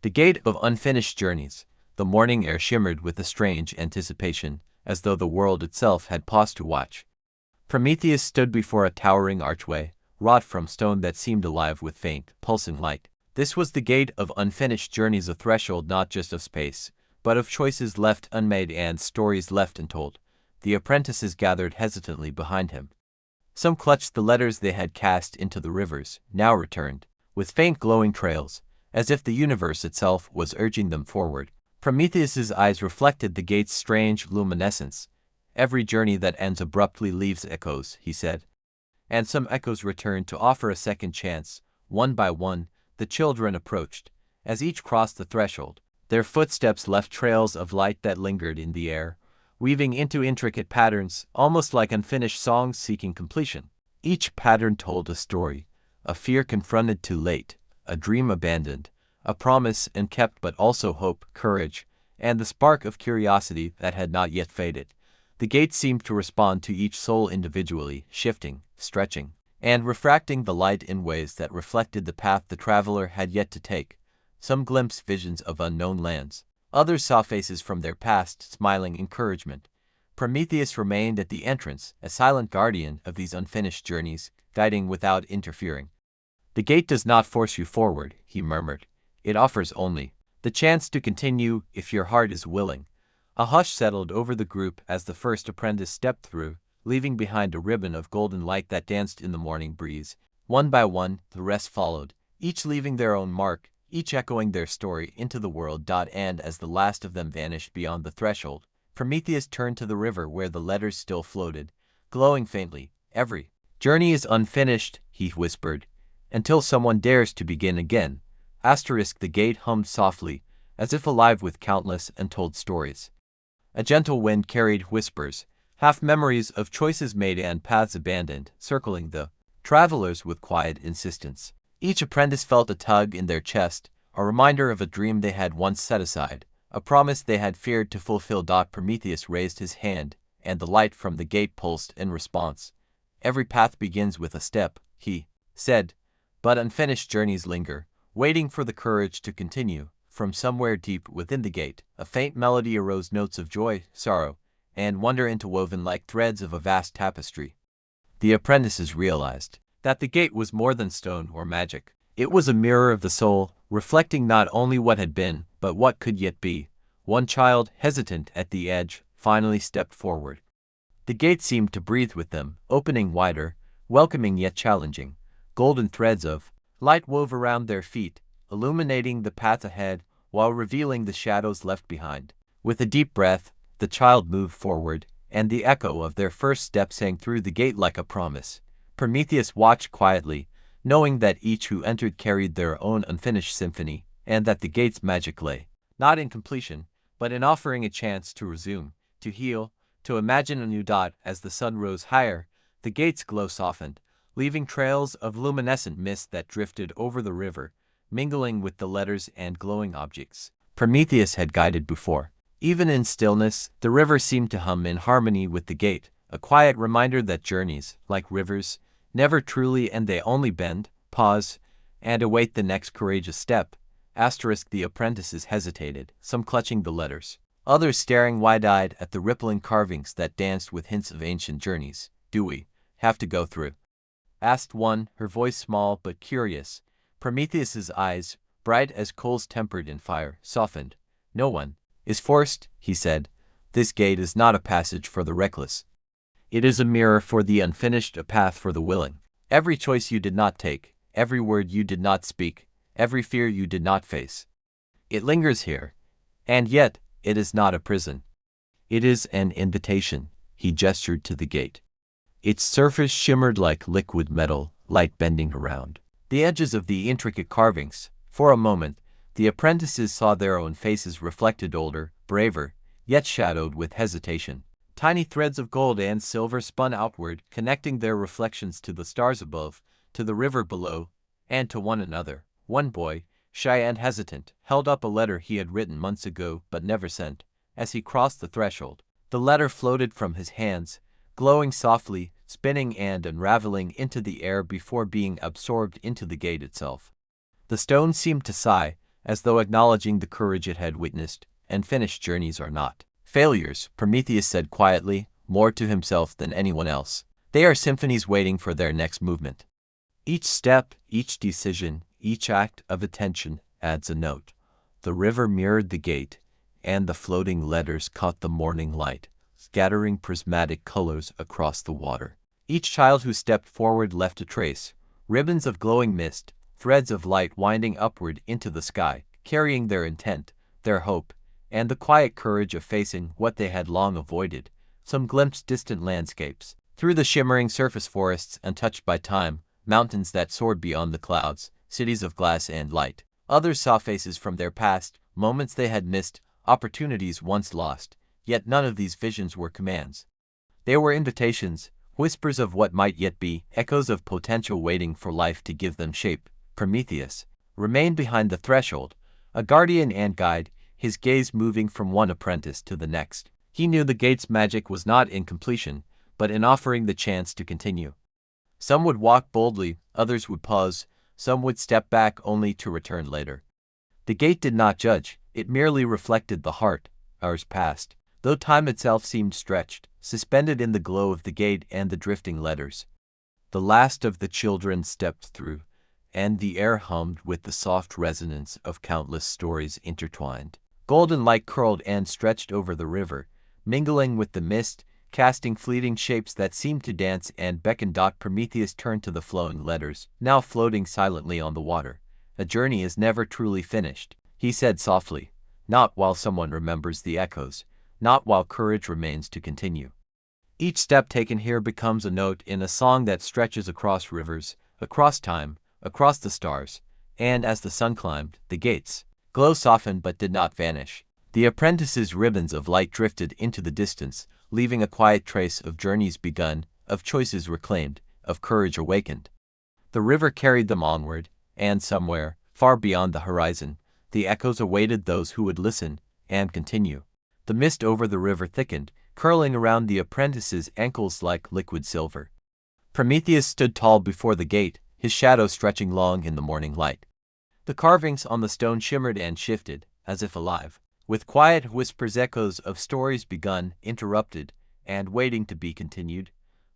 The Gate of Unfinished Journeys. The morning air shimmered with a strange anticipation, as though the world itself had paused to watch. Prometheus stood before a towering archway, wrought from stone that seemed alive with faint, pulsing light. This was the Gate of Unfinished Journeys, a threshold not just of space, but of choices left unmade and stories left untold. The apprentices gathered hesitantly behind him. Some clutched the letters they had cast into the rivers, now returned, with faint glowing trails, as if the universe itself was urging them forward. Prometheus's eyes reflected the gate's strange luminescence. "Every journey that ends abruptly leaves echoes," he said. And some echoes returned to offer a second chance. One by one, the children approached. As each crossed the threshold, their footsteps left trails of light that lingered in the air, weaving into intricate patterns, almost like unfinished songs seeking completion. Each pattern told a story, a fear confronted too late, a dream abandoned, a promise unkept, but also hope, courage, and the spark of curiosity that had not yet faded. The gate seemed to respond to each soul individually, shifting, stretching, and refracting the light in ways that reflected the path the traveler had yet to take. Some glimpsed visions of unknown lands. Others saw faces from their past, smiling encouragement. Prometheus remained at the entrance, a silent guardian of these unfinished journeys, guiding without interfering. "The gate does not force you forward," he murmured. "It offers only the chance to continue if your heart is willing." A hush settled over the group as the first apprentice stepped through, leaving behind a ribbon of golden light that danced in the morning breeze. One by one, the rest followed, each leaving their own mark, each echoing their story into the world. And as the last of them vanished beyond the threshold, Prometheus turned to the river where the letters still floated, glowing faintly. "Every journey is unfinished," he whispered, "until someone dares to begin again." The gate hummed softly, as if alive with countless untold stories. A gentle wind carried whispers, half memories of choices made and paths abandoned, circling the travelers with quiet insistence. Each apprentice felt a tug in their chest, a reminder of a dream they had once set aside, a promise they had feared to fulfill. Prometheus raised his hand, and the light from the gate pulsed in response. "Every path begins with a step," he said, "but unfinished journeys linger, waiting for the courage to continue." From somewhere deep within the gate, a faint melody arose, notes of joy, sorrow, and wonder interwoven like threads of a vast tapestry. The apprentices realized that the gate was more than stone or magic. It was a mirror of the soul, reflecting not only what had been, but what could yet be. One child, hesitant at the edge, finally stepped forward. The gate seemed to breathe with them, opening wider, welcoming yet challenging. Golden threads of light wove around their feet, illuminating the path ahead while revealing the shadows left behind. With a deep breath, the child moved forward, and the echo of their first step sang through the gate like a promise. Prometheus watched quietly, knowing that each who entered carried their own unfinished symphony, and that the gate's magic lay not in completion, but in offering a chance to resume, to heal, to imagine anew. As the sun rose higher, the gate's glow softened, leaving trails of luminescent mist that drifted over the river, mingling with the letters and glowing objects Prometheus had guided before. Even in stillness, the river seemed to hum in harmony with the gate, a quiet reminder that journeys, like rivers, never truly end. They only bend, pause, and await the next courageous step. The apprentices hesitated, some clutching the letters, others staring wide-eyed at the rippling carvings that danced with hints of ancient journeys. "Do we have to go through?" asked one, her voice small but curious. Prometheus's eyes, bright as coals tempered in fire, softened. "No one is forced," he said. "This gate is not a passage for the reckless. It is a mirror for the unfinished, a path for the willing. Every choice you did not take, every word you did not speak, every fear you did not face, it lingers here. And yet, it is not a prison. It is an invitation." He gestured to the gate. Its surface shimmered like liquid metal, light bending around the edges of the intricate carvings. For a moment, the apprentices saw their own faces reflected, older, braver, yet shadowed with hesitation. Tiny threads of gold and silver spun outward, connecting their reflections to the stars above, to the river below, and to one another. One boy, shy and hesitant, held up a letter he had written months ago but never sent. As he crossed the threshold, the letter floated from his hands, glowing softly, spinning and unraveling into the air before being absorbed into the gate itself. The stone seemed to sigh, as though acknowledging the courage it had witnessed, and finished journeys are not failures, Prometheus said quietly, more to himself than anyone else. They are symphonies waiting for their next movement. Each step, each decision, each act of attention adds a note. The river mirrored the gate, and the floating letters caught the morning light, scattering prismatic colors across the water. Each child who stepped forward left a trace, ribbons of glowing mist, threads of light winding upward into the sky, carrying their intent, their hope, and the quiet courage of facing what they had long avoided. Some glimpsed distant landscapes, through the shimmering surface forests untouched by time, mountains that soared beyond the clouds, cities of glass and light. Others saw faces from their past, moments they had missed, opportunities once lost, yet none of these visions were commands. They were invitations, whispers of what might yet be, echoes of potential waiting for life to give them shape. Prometheus remained behind the threshold, a guardian and guide, his gaze moving from one apprentice to the next. He knew the gate's magic was not in completion, but in offering the chance to continue. Some would walk boldly, others would pause, some would step back only to return later. The gate did not judge, it merely reflected the heart, hours passed, though time itself seemed stretched, suspended in the glow of the gate and the drifting letters. The last of the children stepped through, and the air hummed with the soft resonance of countless stories intertwined. Golden light curled and stretched over the river, mingling with the mist, casting fleeting shapes that seemed to dance and beckon. Prometheus turned to the flowing letters, now floating silently on the water. A journey is never truly finished, he said softly, not while someone remembers the echoes, not while courage remains to continue. Each step taken here becomes a note in a song that stretches across rivers, across time, across the stars, and as the sun climbed, the gate's glow softened but did not vanish. The apprentices' ribbons of light drifted into the distance, leaving a quiet trace of journeys begun, of choices reclaimed, of courage awakened. The river carried them onward, and somewhere, far beyond the horizon, the echoes awaited those who would listen and continue. The mist over the river thickened, curling around the apprentices' ankles like liquid silver. Prometheus stood tall before the gate, his shadow stretching long in the morning light. The carvings on the stone shimmered and shifted, as if alive, with quiet whispers, echoes of stories begun, interrupted, and waiting to be continued.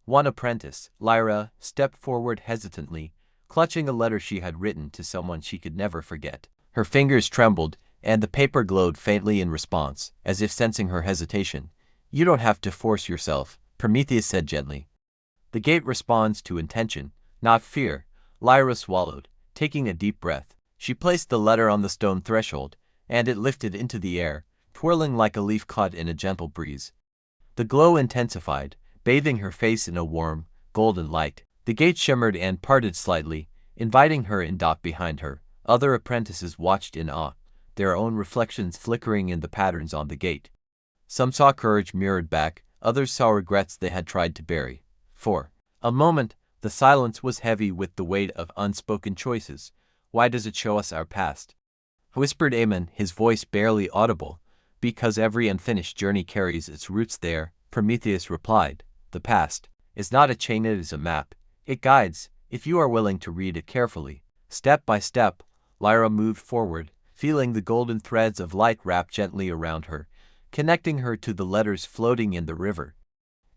One apprentice, Lyra, stepped forward hesitantly, clutching a letter she had written to someone she could never forget. Her fingers trembled, and the paper glowed faintly in response, as if sensing her hesitation. "You don't have to force yourself," Prometheus said gently. "The gate responds to intention, not fear." Lyra swallowed, taking a deep breath. She placed the letter on the stone threshold, and it lifted into the air, twirling like a leaf caught in a gentle breeze. The glow intensified, bathing her face in a warm, golden light. The gate shimmered and parted slightly, inviting her in. Behind her, other apprentices watched in awe, their own reflections flickering in the patterns on the gate. Some saw courage mirrored back, others saw regrets they had tried to bury. For a moment, the silence was heavy with the weight of unspoken choices. "Why does it show us our past?" whispered Aemon, his voice barely audible. "Because every unfinished journey carries its roots there," Prometheus replied. "The past is not a chain, it is a map. It guides, if you are willing to read it carefully." Step by step, Lyra moved forward, feeling the golden threads of light wrap gently around her, connecting her to the letters floating in the river.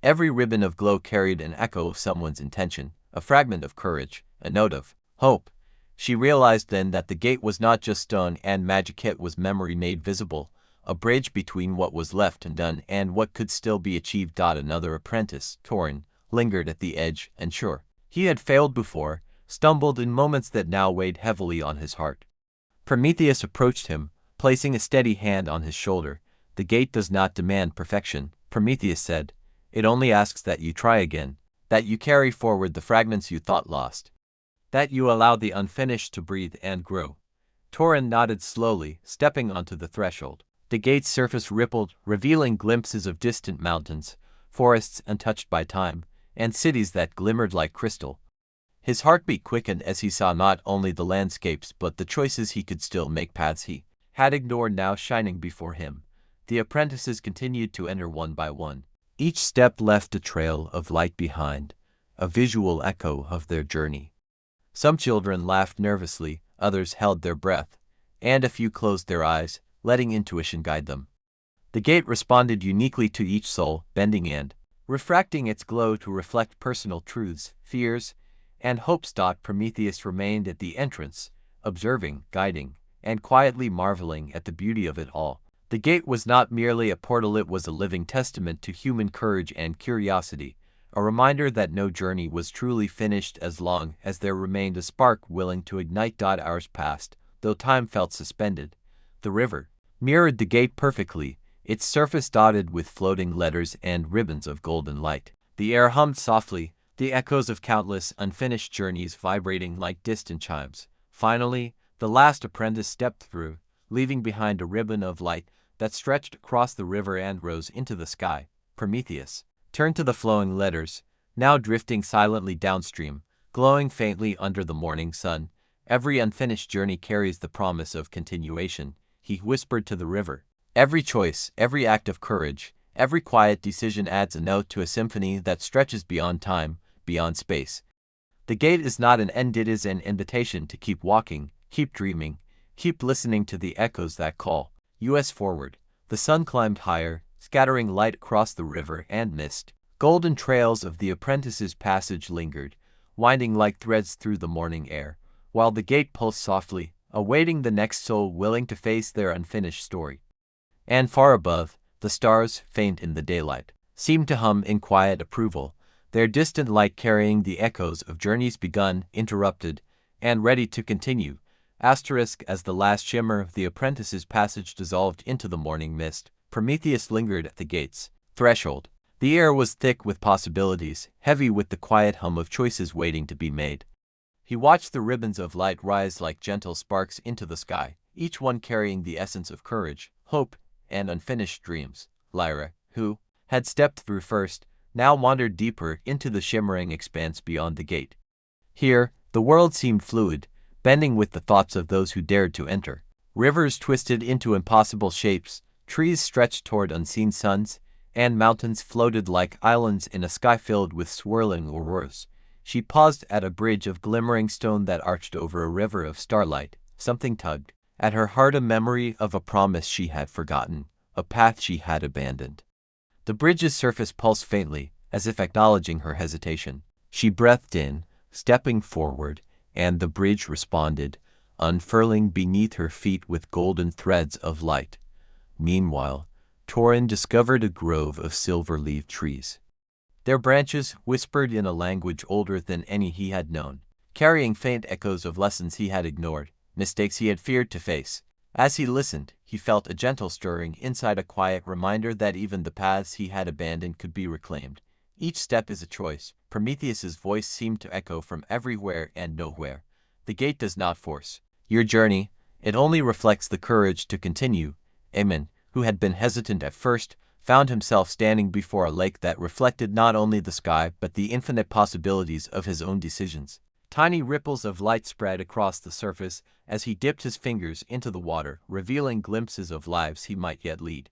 Every ribbon of glow carried an echo of someone's intention, a fragment of courage, a note of hope. She realized then that the gate was not just stone and magic, it was memory made visible, a bridge between what was left undone and what could still be achieved. Another apprentice, Torin, lingered at the edge, unsure. He had failed before, stumbled in moments that now weighed heavily on his heart. Prometheus approached him, placing a steady hand on his shoulder. "The gate does not demand perfection," Prometheus said. "It only asks that you try again, that you carry forward the fragments you thought lost, that you allow the unfinished to breathe and grow." Torin nodded slowly, stepping onto the threshold. The gate's surface rippled, revealing glimpses of distant mountains, forests untouched by time, and cities that glimmered like crystal. His heartbeat quickened as he saw not only the landscapes but the choices he could still make, paths he had ignored now shining before him. The apprentices continued to enter one by one. Each step left a trail of light behind, a visual echo of their journey. Some children laughed nervously, others held their breath, and a few closed their eyes, letting intuition guide them. The gate responded uniquely to each soul, bending and refracting its glow to reflect personal truths, fears, and hopes. Prometheus remained at the entrance, observing, guiding, and quietly marveling at the beauty of it all. The gate was not merely a portal, it was a living testament to human courage and curiosity, a reminder that no journey was truly finished as long as there remained a spark willing to ignite. Hours passed, though time felt suspended. The river mirrored the gate perfectly, its surface dotted with floating letters and ribbons of golden light. The air hummed softly, the echoes of countless unfinished journeys vibrating like distant chimes. Finally, the last apprentice stepped through, leaving behind a ribbon of light that stretched across the river and rose into the sky. Prometheus turned to the flowing letters, now drifting silently downstream, glowing faintly under the morning sun. Every unfinished journey carries the promise of continuation, he whispered to the river. Every choice, every act of courage, every quiet decision adds a note to a symphony that stretches beyond time, beyond space. The gate is not an end, it is an invitation to keep walking, keep dreaming, keep listening to the echoes that call. U.S. forward. The sun climbed higher, scattering light across the river and mist. Golden trails of the apprentice's passage lingered, winding like threads through the morning air, while the gate pulsed softly, awaiting the next soul willing to face their unfinished story. And far above, the stars, faint in the daylight, seemed to hum in quiet approval, their distant light carrying the echoes of journeys begun, interrupted, and ready to continue. As the last shimmer of the apprentice's passage dissolved into the morning mist, Prometheus lingered at the gate's threshold. The air was thick with possibilities, heavy with the quiet hum of choices waiting to be made. He watched the ribbons of light rise like gentle sparks into the sky, each one carrying the essence of courage, hope, and unfinished dreams. Lyra, who had stepped through first, now wandered deeper into the shimmering expanse beyond the gate. Here, the world seemed fluid, bending with the thoughts of those who dared to enter. Rivers twisted into impossible shapes, trees stretched toward unseen suns, and mountains floated like islands in a sky filled with swirling auroras. She paused at a bridge of glimmering stone that arched over a river of starlight. Something tugged at her heart, a memory of a promise she had forgotten, a path she had abandoned. The bridge's surface pulsed faintly, as if acknowledging her hesitation. She breathed in, stepping forward, and the bridge responded, unfurling beneath her feet with golden threads of light. Meanwhile, Torin discovered a grove of silver-leaved trees. Their branches whispered in a language older than any he had known, carrying faint echoes of lessons he had ignored, mistakes he had feared to face. As he listened, he felt a gentle stirring inside, a quiet reminder that even the paths he had abandoned could be reclaimed. Each step is a choice. Prometheus's voice seemed to echo from everywhere and nowhere. The gate does not force your journey, it only reflects the courage to continue. Aemon, who had been hesitant at first, found himself standing before a lake that reflected not only the sky but the infinite possibilities of his own decisions. Tiny ripples of light spread across the surface as he dipped his fingers into the water, revealing glimpses of lives he might yet lead.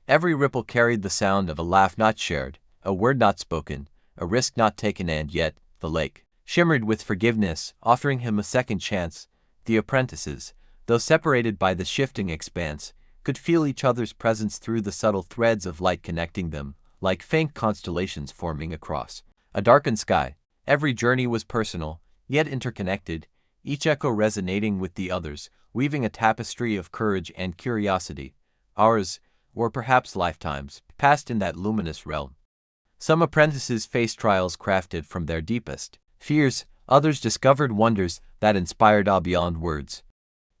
Every ripple carried the sound of a laugh not shared, a word not spoken, a risk not taken, and yet, the lake shimmered with forgiveness, offering him a second chance. The apprentices, though separated by the shifting expanse, could feel each other's presence through the subtle threads of light connecting them, like faint constellations forming across a darkened sky. Every journey was personal, yet interconnected, each echo resonating with the others, weaving a tapestry of courage and curiosity. Hours, or perhaps lifetimes, passed in that luminous realm. Some apprentices faced trials crafted from their deepest fears, others discovered wonders that inspired awe beyond words.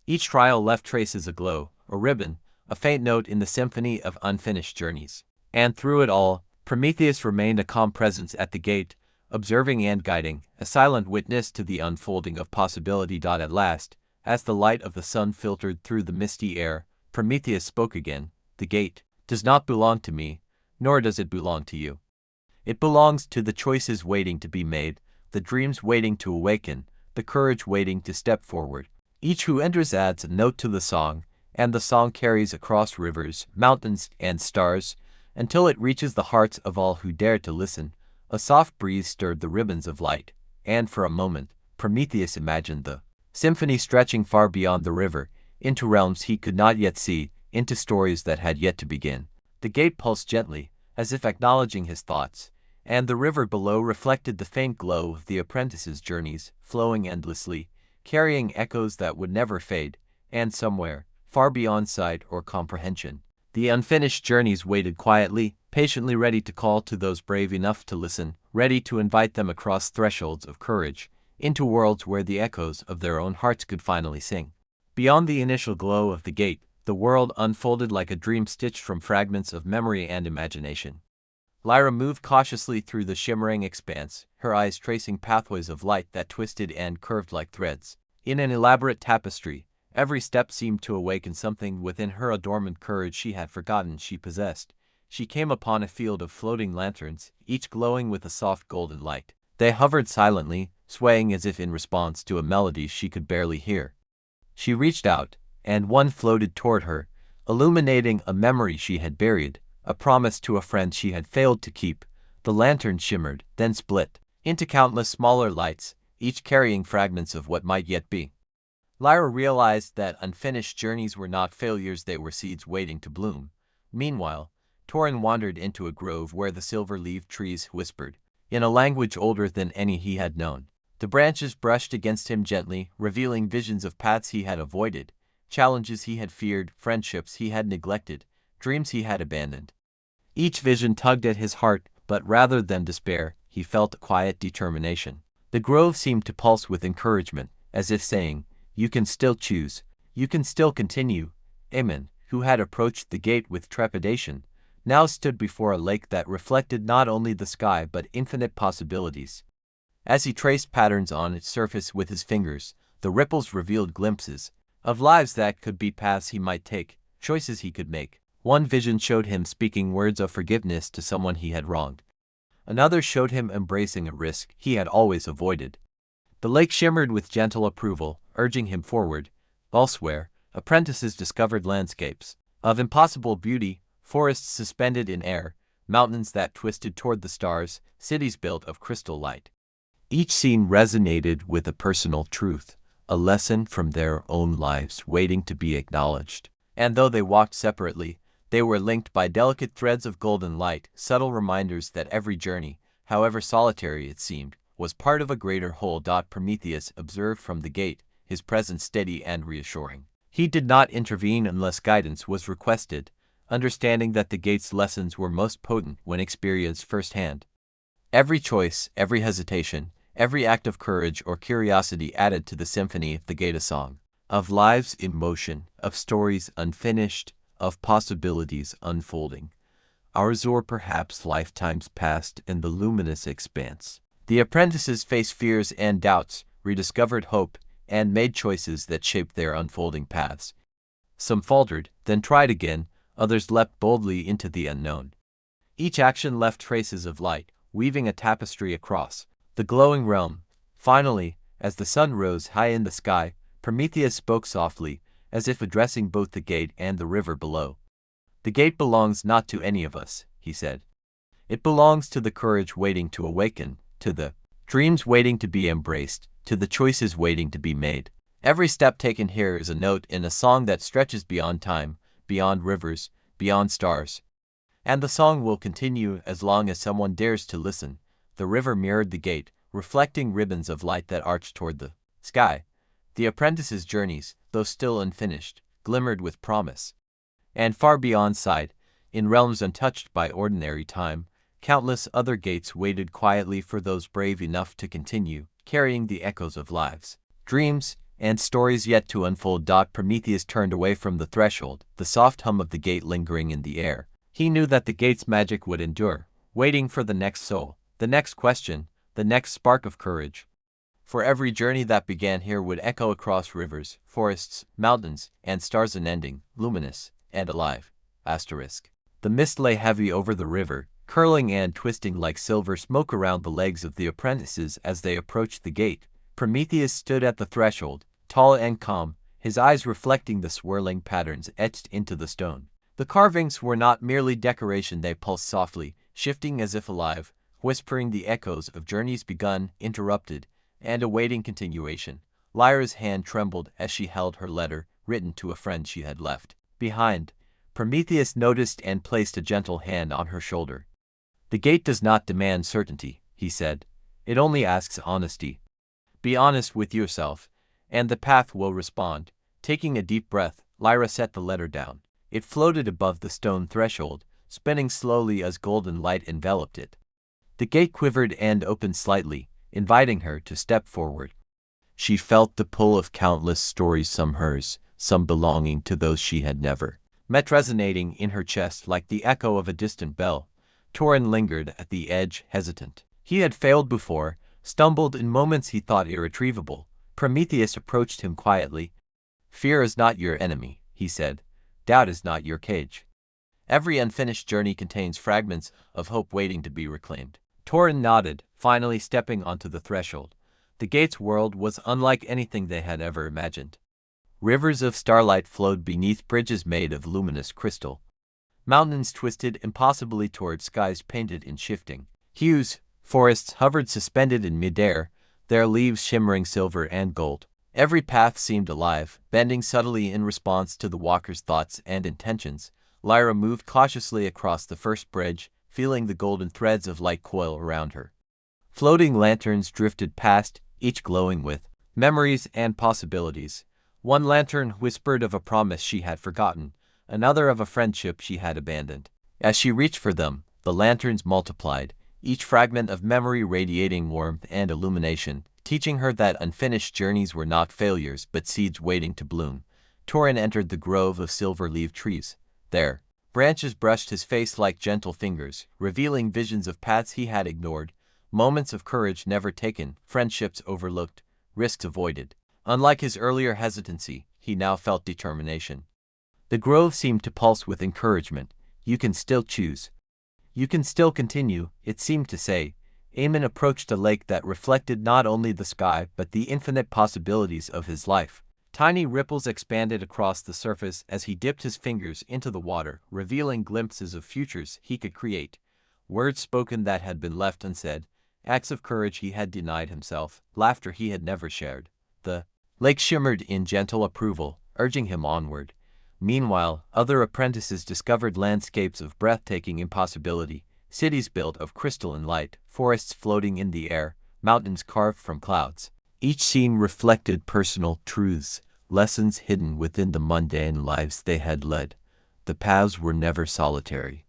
Each trial left traces aglow, a ribbon, a faint note in the symphony of unfinished journeys. And through it all, Prometheus remained a calm presence at the gate, observing and guiding, a silent witness to the unfolding of possibility. At last, as the light of the sun filtered through the misty air, Prometheus spoke again. The gate does not belong to me, nor does it belong to you. It belongs to the choices waiting to be made, the dreams waiting to awaken, the courage waiting to step forward. Each who enters adds a note to the song, and the song carries across rivers, mountains, and stars, until it reaches the hearts of all who dare to listen. A soft breeze stirred the ribbons of light, and for a moment, Prometheus imagined the symphony stretching far beyond the river, into realms he could not yet see, into stories that had yet to begin. The gate pulsed gently, as if acknowledging his thoughts, and the river below reflected the faint glow of the apprentice's journeys, flowing endlessly, carrying echoes that would never fade, and somewhere, far beyond sight or comprehension, the unfinished journeys waited quietly, patiently ready to call to those brave enough to listen, ready to invite them across thresholds of courage, into worlds where the echoes of their own hearts could finally sing. Beyond the initial glow of the gate, the world unfolded like a dream stitched from fragments of memory and imagination. Lyra moved cautiously through the shimmering expanse, her eyes tracing pathways of light that twisted and curved like threads. In an elaborate tapestry, every step seemed to awaken something within her, a dormant courage she had forgotten she possessed. She came upon a field of floating lanterns, each glowing with a soft golden light. They hovered silently, swaying as if in response to a melody she could barely hear. She reached out, and one floated toward her, illuminating a memory she had buried, a promise to a friend she had failed to keep. The lantern shimmered, then split into countless smaller lights, each carrying fragments of what might yet be. Lyra realized that unfinished journeys were not failures, they were seeds waiting to bloom. Meanwhile, Torin wandered into a grove where the silver-leaved trees whispered, in a language older than any he had known. The branches brushed against him gently, revealing visions of paths he had avoided, challenges he had feared, friendships he had neglected, dreams he had abandoned. Each vision tugged at his heart, but rather than despair, he felt a quiet determination. The grove seemed to pulse with encouragement, as if saying, "You can still choose. You can still continue." Aemon, who had approached the gate with trepidation, now stood before a lake that reflected not only the sky but infinite possibilities. As he traced patterns on its surface with his fingers, the ripples revealed glimpses of lives that could be, paths he might take, choices he could make. One vision showed him speaking words of forgiveness to someone he had wronged. Another showed him embracing a risk he had always avoided. The lake shimmered with gentle approval, urging him forward. Elsewhere, apprentices discovered landscapes of impossible beauty, forests suspended in air, mountains that twisted toward the stars, cities built of crystal light. Each scene resonated with a personal truth, a lesson from their own lives waiting to be acknowledged. And though they walked separately, they were linked by delicate threads of golden light, subtle reminders that every journey, however solitary it seemed, was part of a greater whole. Prometheus observed from the gate, his presence steady and reassuring. He did not intervene unless guidance was requested, understanding that the gate's lessons were most potent when experienced firsthand. Every choice, every hesitation, every act of courage or curiosity added to the symphony of the gate, a song of lives in motion, of stories unfinished, of possibilities unfolding. Hours or perhaps lifetimes passed in the luminous expanse. The apprentices faced fears and doubts, rediscovered hope, and made choices that shaped their unfolding paths. Some faltered, then tried again, others leapt boldly into the unknown. Each action left traces of light, weaving a tapestry across the glowing realm. Finally, as the sun rose high in the sky, Prometheus spoke softly, as if addressing both the gate and the river below. "The gate belongs not to any of us," he said. "It belongs to the courage waiting to awaken, to the dreams waiting to be embraced, to the choices waiting to be made. Every step taken here is a note in a song that stretches beyond time, beyond rivers, beyond stars. And the song will continue as long as someone dares to listen." The river mirrored the gate, reflecting ribbons of light that arched toward the sky. The apprentice's journeys, though still unfinished, glimmered with promise. And far beyond sight, in realms untouched by ordinary time, countless other gates waited quietly for those brave enough to continue, carrying the echoes of lives, dreams, and stories yet to unfold. Prometheus turned away from the threshold, the soft hum of the gate lingering in the air. He knew that the gate's magic would endure, waiting for the next soul, the next question, the next spark of courage. For every journey that began here would echo across rivers, forests, mountains, and stars, unending, luminous, and alive. The mist lay heavy over the river, curling and twisting like silver smoke around the legs of the apprentices as they approached the gate. Prometheus stood at the threshold, tall and calm, his eyes reflecting the swirling patterns etched into the stone. The carvings were not merely decoration, they pulsed softly, shifting as if alive, whispering the echoes of journeys begun, interrupted, and awaiting continuation. Lyra's hand trembled as she held her letter, written to a friend she had left behind. Prometheus noticed and placed a gentle hand on her shoulder. "The gate does not demand certainty," he said. "It only asks honesty. Be honest with yourself, and the path will respond." Taking a deep breath, Lyra set the letter down. It floated above the stone threshold, spinning slowly as golden light enveloped it. The gate quivered and opened slightly, inviting her to step forward. She felt the pull of countless stories, some hers, some belonging to those she had never met, resonating in her chest like the echo of a distant bell. Torin lingered at the edge, hesitant. He had failed before, stumbled in moments he thought irretrievable. Prometheus approached him quietly. "Fear is not your enemy," he said. "Doubt is not your cage. Every unfinished journey contains fragments of hope waiting to be reclaimed." Torin nodded, finally stepping onto the threshold. The gate's world was unlike anything they had ever imagined. Rivers of starlight flowed beneath bridges made of luminous crystal. Mountains twisted impossibly toward skies painted in shifting hues. Forests hovered suspended in midair, their leaves shimmering silver and gold. Every path seemed alive, bending subtly in response to the walker's thoughts and intentions. Lyra moved cautiously across the first bridge, feeling the golden threads of light coil around her. Floating lanterns drifted past, each glowing with memories and possibilities. One lantern whispered of a promise she had forgotten, another of a friendship she had abandoned. As she reached for them, the lanterns multiplied, each fragment of memory radiating warmth and illumination, teaching her that unfinished journeys were not failures but seeds waiting to bloom. Torin entered the grove of silver-leaved trees. There, branches brushed his face like gentle fingers, revealing visions of paths he had ignored, moments of courage never taken, friendships overlooked, risks avoided. Unlike his earlier hesitancy, he now felt determination. The grove seemed to pulse with encouragement. "You can still choose. You can still continue," it seemed to say. Eamon approached a lake that reflected not only the sky but the infinite possibilities of his life. Tiny ripples expanded across the surface as he dipped his fingers into the water, revealing glimpses of futures he could create. Words spoken that had been left unsaid, acts of courage he had denied himself, laughter he had never shared. The lake shimmered in gentle approval, urging him onward. Meanwhile, other apprentices discovered landscapes of breathtaking impossibility, cities built of crystalline light, forests floating in the air, mountains carved from clouds. Each scene reflected personal truths, lessons hidden within the mundane lives they had led. The paths were never solitary.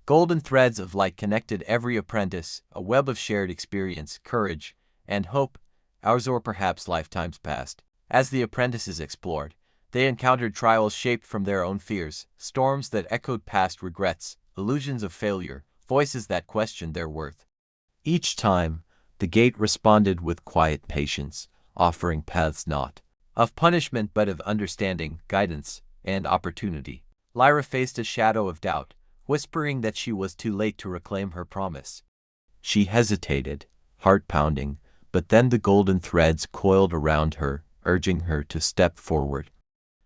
Golden threads of light connected every apprentice, a web of shared experience, courage, and hope, hours or perhaps lifetimes past. As the apprentices explored, they encountered trials shaped from their own fears, storms that echoed past regrets, illusions of failure, voices that questioned their worth. Each time, the gate responded with quiet patience, offering paths not of punishment but of understanding, guidance, and opportunity. Lyra faced a shadow of doubt, whispering that she was too late to reclaim her promise. She hesitated, heart pounding, but then the golden threads coiled around her, urging her to step forward.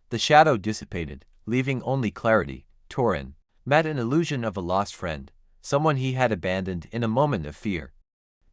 The shadow dissipated, leaving only clarity. Torin met an illusion of a lost friend, someone he had abandoned in a moment of fear.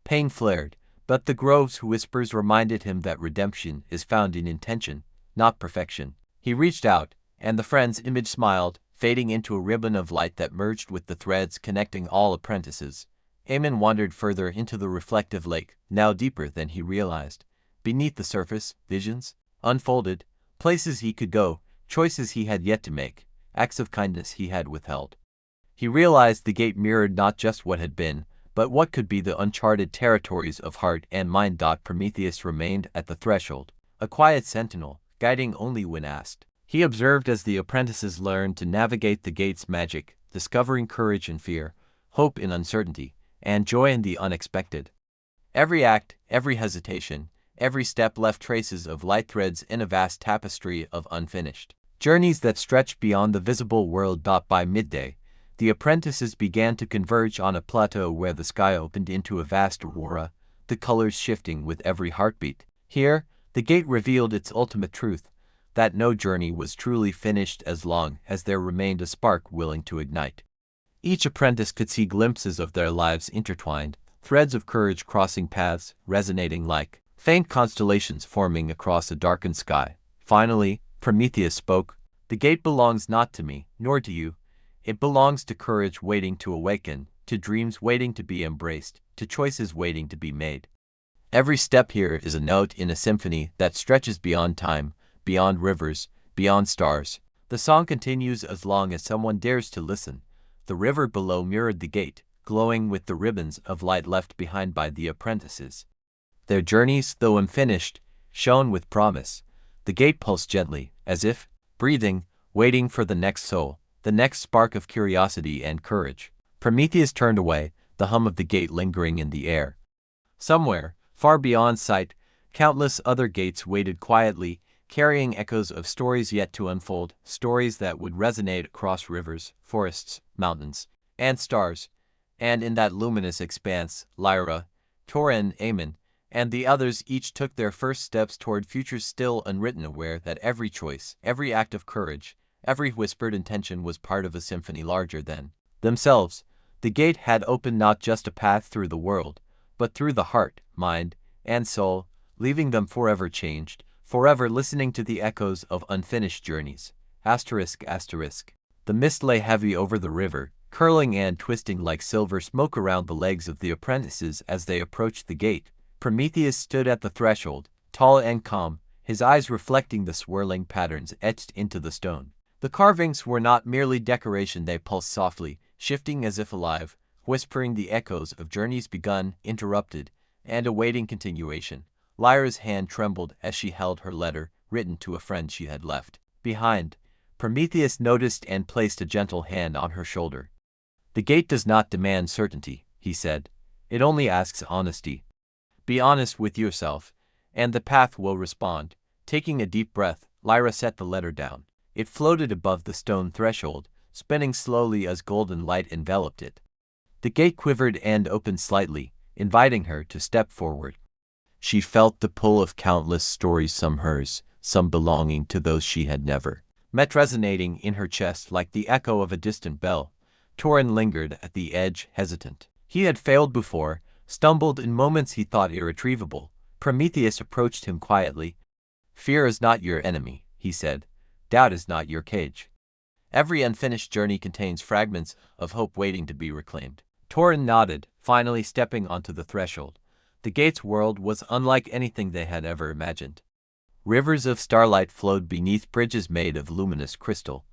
Pain flared, but the grove's whispers reminded him that redemption is found in intention, not perfection. He reached out, and the friend's image smiled, fading into a ribbon of light that merged with the threads connecting all apprentices. Eamon wandered further into the reflective lake, now deeper than he realized. Beneath the surface, visions unfolded, places he could go, choices he had yet to make, acts of kindness he had withheld. He realized the gate mirrored not just what had been, but what could be the uncharted territories of heart and mind. Prometheus remained at the threshold, a quiet sentinel, guiding only when asked. He observed as the apprentices learned to navigate the gate's magic, discovering courage in fear, hope in uncertainty, and joy in the unexpected. Every act, every hesitation, every step left traces of light threads in a vast tapestry of unfinished journeys that stretched beyond the visible world. By midday, the apprentices began to converge on a plateau where the sky opened into a vast aurora, the colors shifting with every heartbeat. Here, the gate revealed its ultimate truth, that no journey was truly finished as long as there remained a spark willing to ignite. Each apprentice could see glimpses of their lives intertwined, threads of courage crossing paths, resonating like faint constellations forming across a darkened sky. Finally, Prometheus spoke. The gate belongs not to me, nor to you. It belongs to courage waiting to awaken, to dreams waiting to be embraced, to choices waiting to be made. Every step here is a note in a symphony that stretches beyond time, beyond rivers, beyond stars. The song continues as long as someone dares to listen. The river below mirrored the gate, glowing with the ribbons of light left behind by the apprentices. Their journeys, though unfinished, shone with promise. The gate pulsed gently, as if breathing, waiting for the next soul, the next spark of curiosity and courage. Prometheus turned away, the hum of the gate lingering in the air. Somewhere, far beyond sight, countless other gates waited quietly, carrying echoes of stories yet to unfold, stories that would resonate across rivers, forests, mountains, and stars. And in that luminous expanse, Lyra, Torin, Aemon, and the others each took their first steps toward futures still unwritten, aware that every choice, every act of courage, every whispered intention was part of a symphony larger than themselves. The gate had opened not just a path through the world, but through the heart, mind, and soul, leaving them forever changed, forever listening to the echoes of unfinished journeys. ****. The mist lay heavy over the river, curling and twisting like silver smoke around the legs of the apprentices as they approached the gate. Prometheus stood at the threshold, tall and calm, his eyes reflecting the swirling patterns etched into the stone. The carvings were not merely decoration, they pulsed softly, shifting as if alive, whispering the echoes of journeys begun, interrupted, and awaiting continuation. Lyra's hand trembled as she held her letter, written to a friend she had left behind. Prometheus noticed and placed a gentle hand on her shoulder. "The gate does not demand certainty," he said. "It only asks honesty. Be honest with yourself, and the path will respond." Taking a deep breath, Lyra set the letter down. It floated above the stone threshold, spinning slowly as golden light enveloped it. The gate quivered and opened slightly, inviting her to step forward. She felt the pull of countless stories, some hers, some belonging to those she had never met, resonating in her chest like the echo of a distant bell. Torin lingered at the edge, hesitant. He had failed before, stumbled in moments he thought irretrievable. Prometheus approached him quietly. "Fear is not your enemy," he said. "Doubt is not your cage. Every unfinished journey contains fragments of hope waiting to be reclaimed." Torin nodded, finally stepping onto the threshold. The gate's world was unlike anything they had ever imagined. Rivers of starlight flowed beneath bridges made of luminous crystal.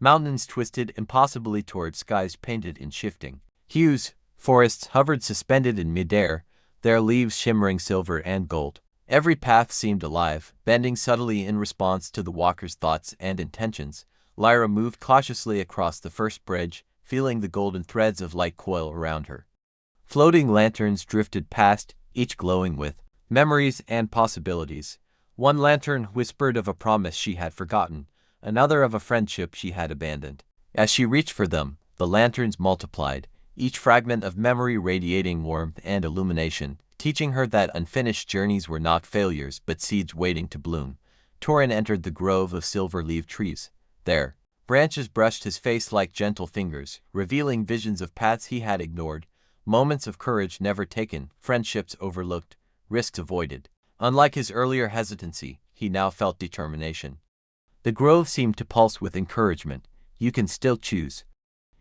Mountains twisted impossibly toward skies painted in shifting hues. Forests hovered suspended in midair, their leaves shimmering silver and gold. Every path seemed alive, bending subtly in response to the walker's thoughts and intentions. Lyra moved cautiously across the first bridge, feeling the golden threads of light coil around her. Floating lanterns drifted past, each glowing with memories and possibilities. One lantern whispered of a promise she had forgotten, another of a friendship she had abandoned. As she reached for them, the lanterns multiplied, each fragment of memory radiating warmth and illumination, teaching her that unfinished journeys were not failures but seeds waiting to bloom. Torin entered the grove of silver-leaved trees. There, branches brushed his face like gentle fingers, revealing visions of paths he had ignored, moments of courage never taken, friendships overlooked, risks avoided. Unlike his earlier hesitancy, he now felt determination. The grove seemed to pulse with encouragement. "You can still choose.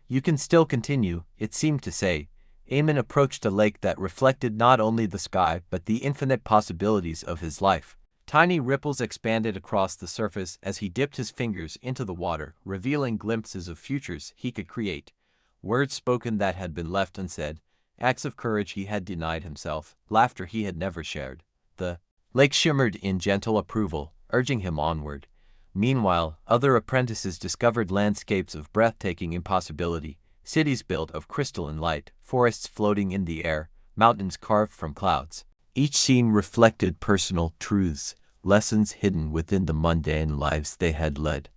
You can still continue," it seemed to say. Aemon approached a lake that reflected not only the sky but the infinite possibilities of his life. Tiny ripples expanded across the surface as he dipped his fingers into the water, revealing glimpses of futures he could create. Words spoken that had been left unsaid, acts of courage he had denied himself, laughter he had never shared. The lake shimmered in gentle approval, urging him onward. Meanwhile, other apprentices discovered landscapes of breathtaking impossibility, cities built of crystal and light, forests floating in the air, mountains carved from clouds. Each scene reflected personal truths, lessons hidden within the mundane lives they had led.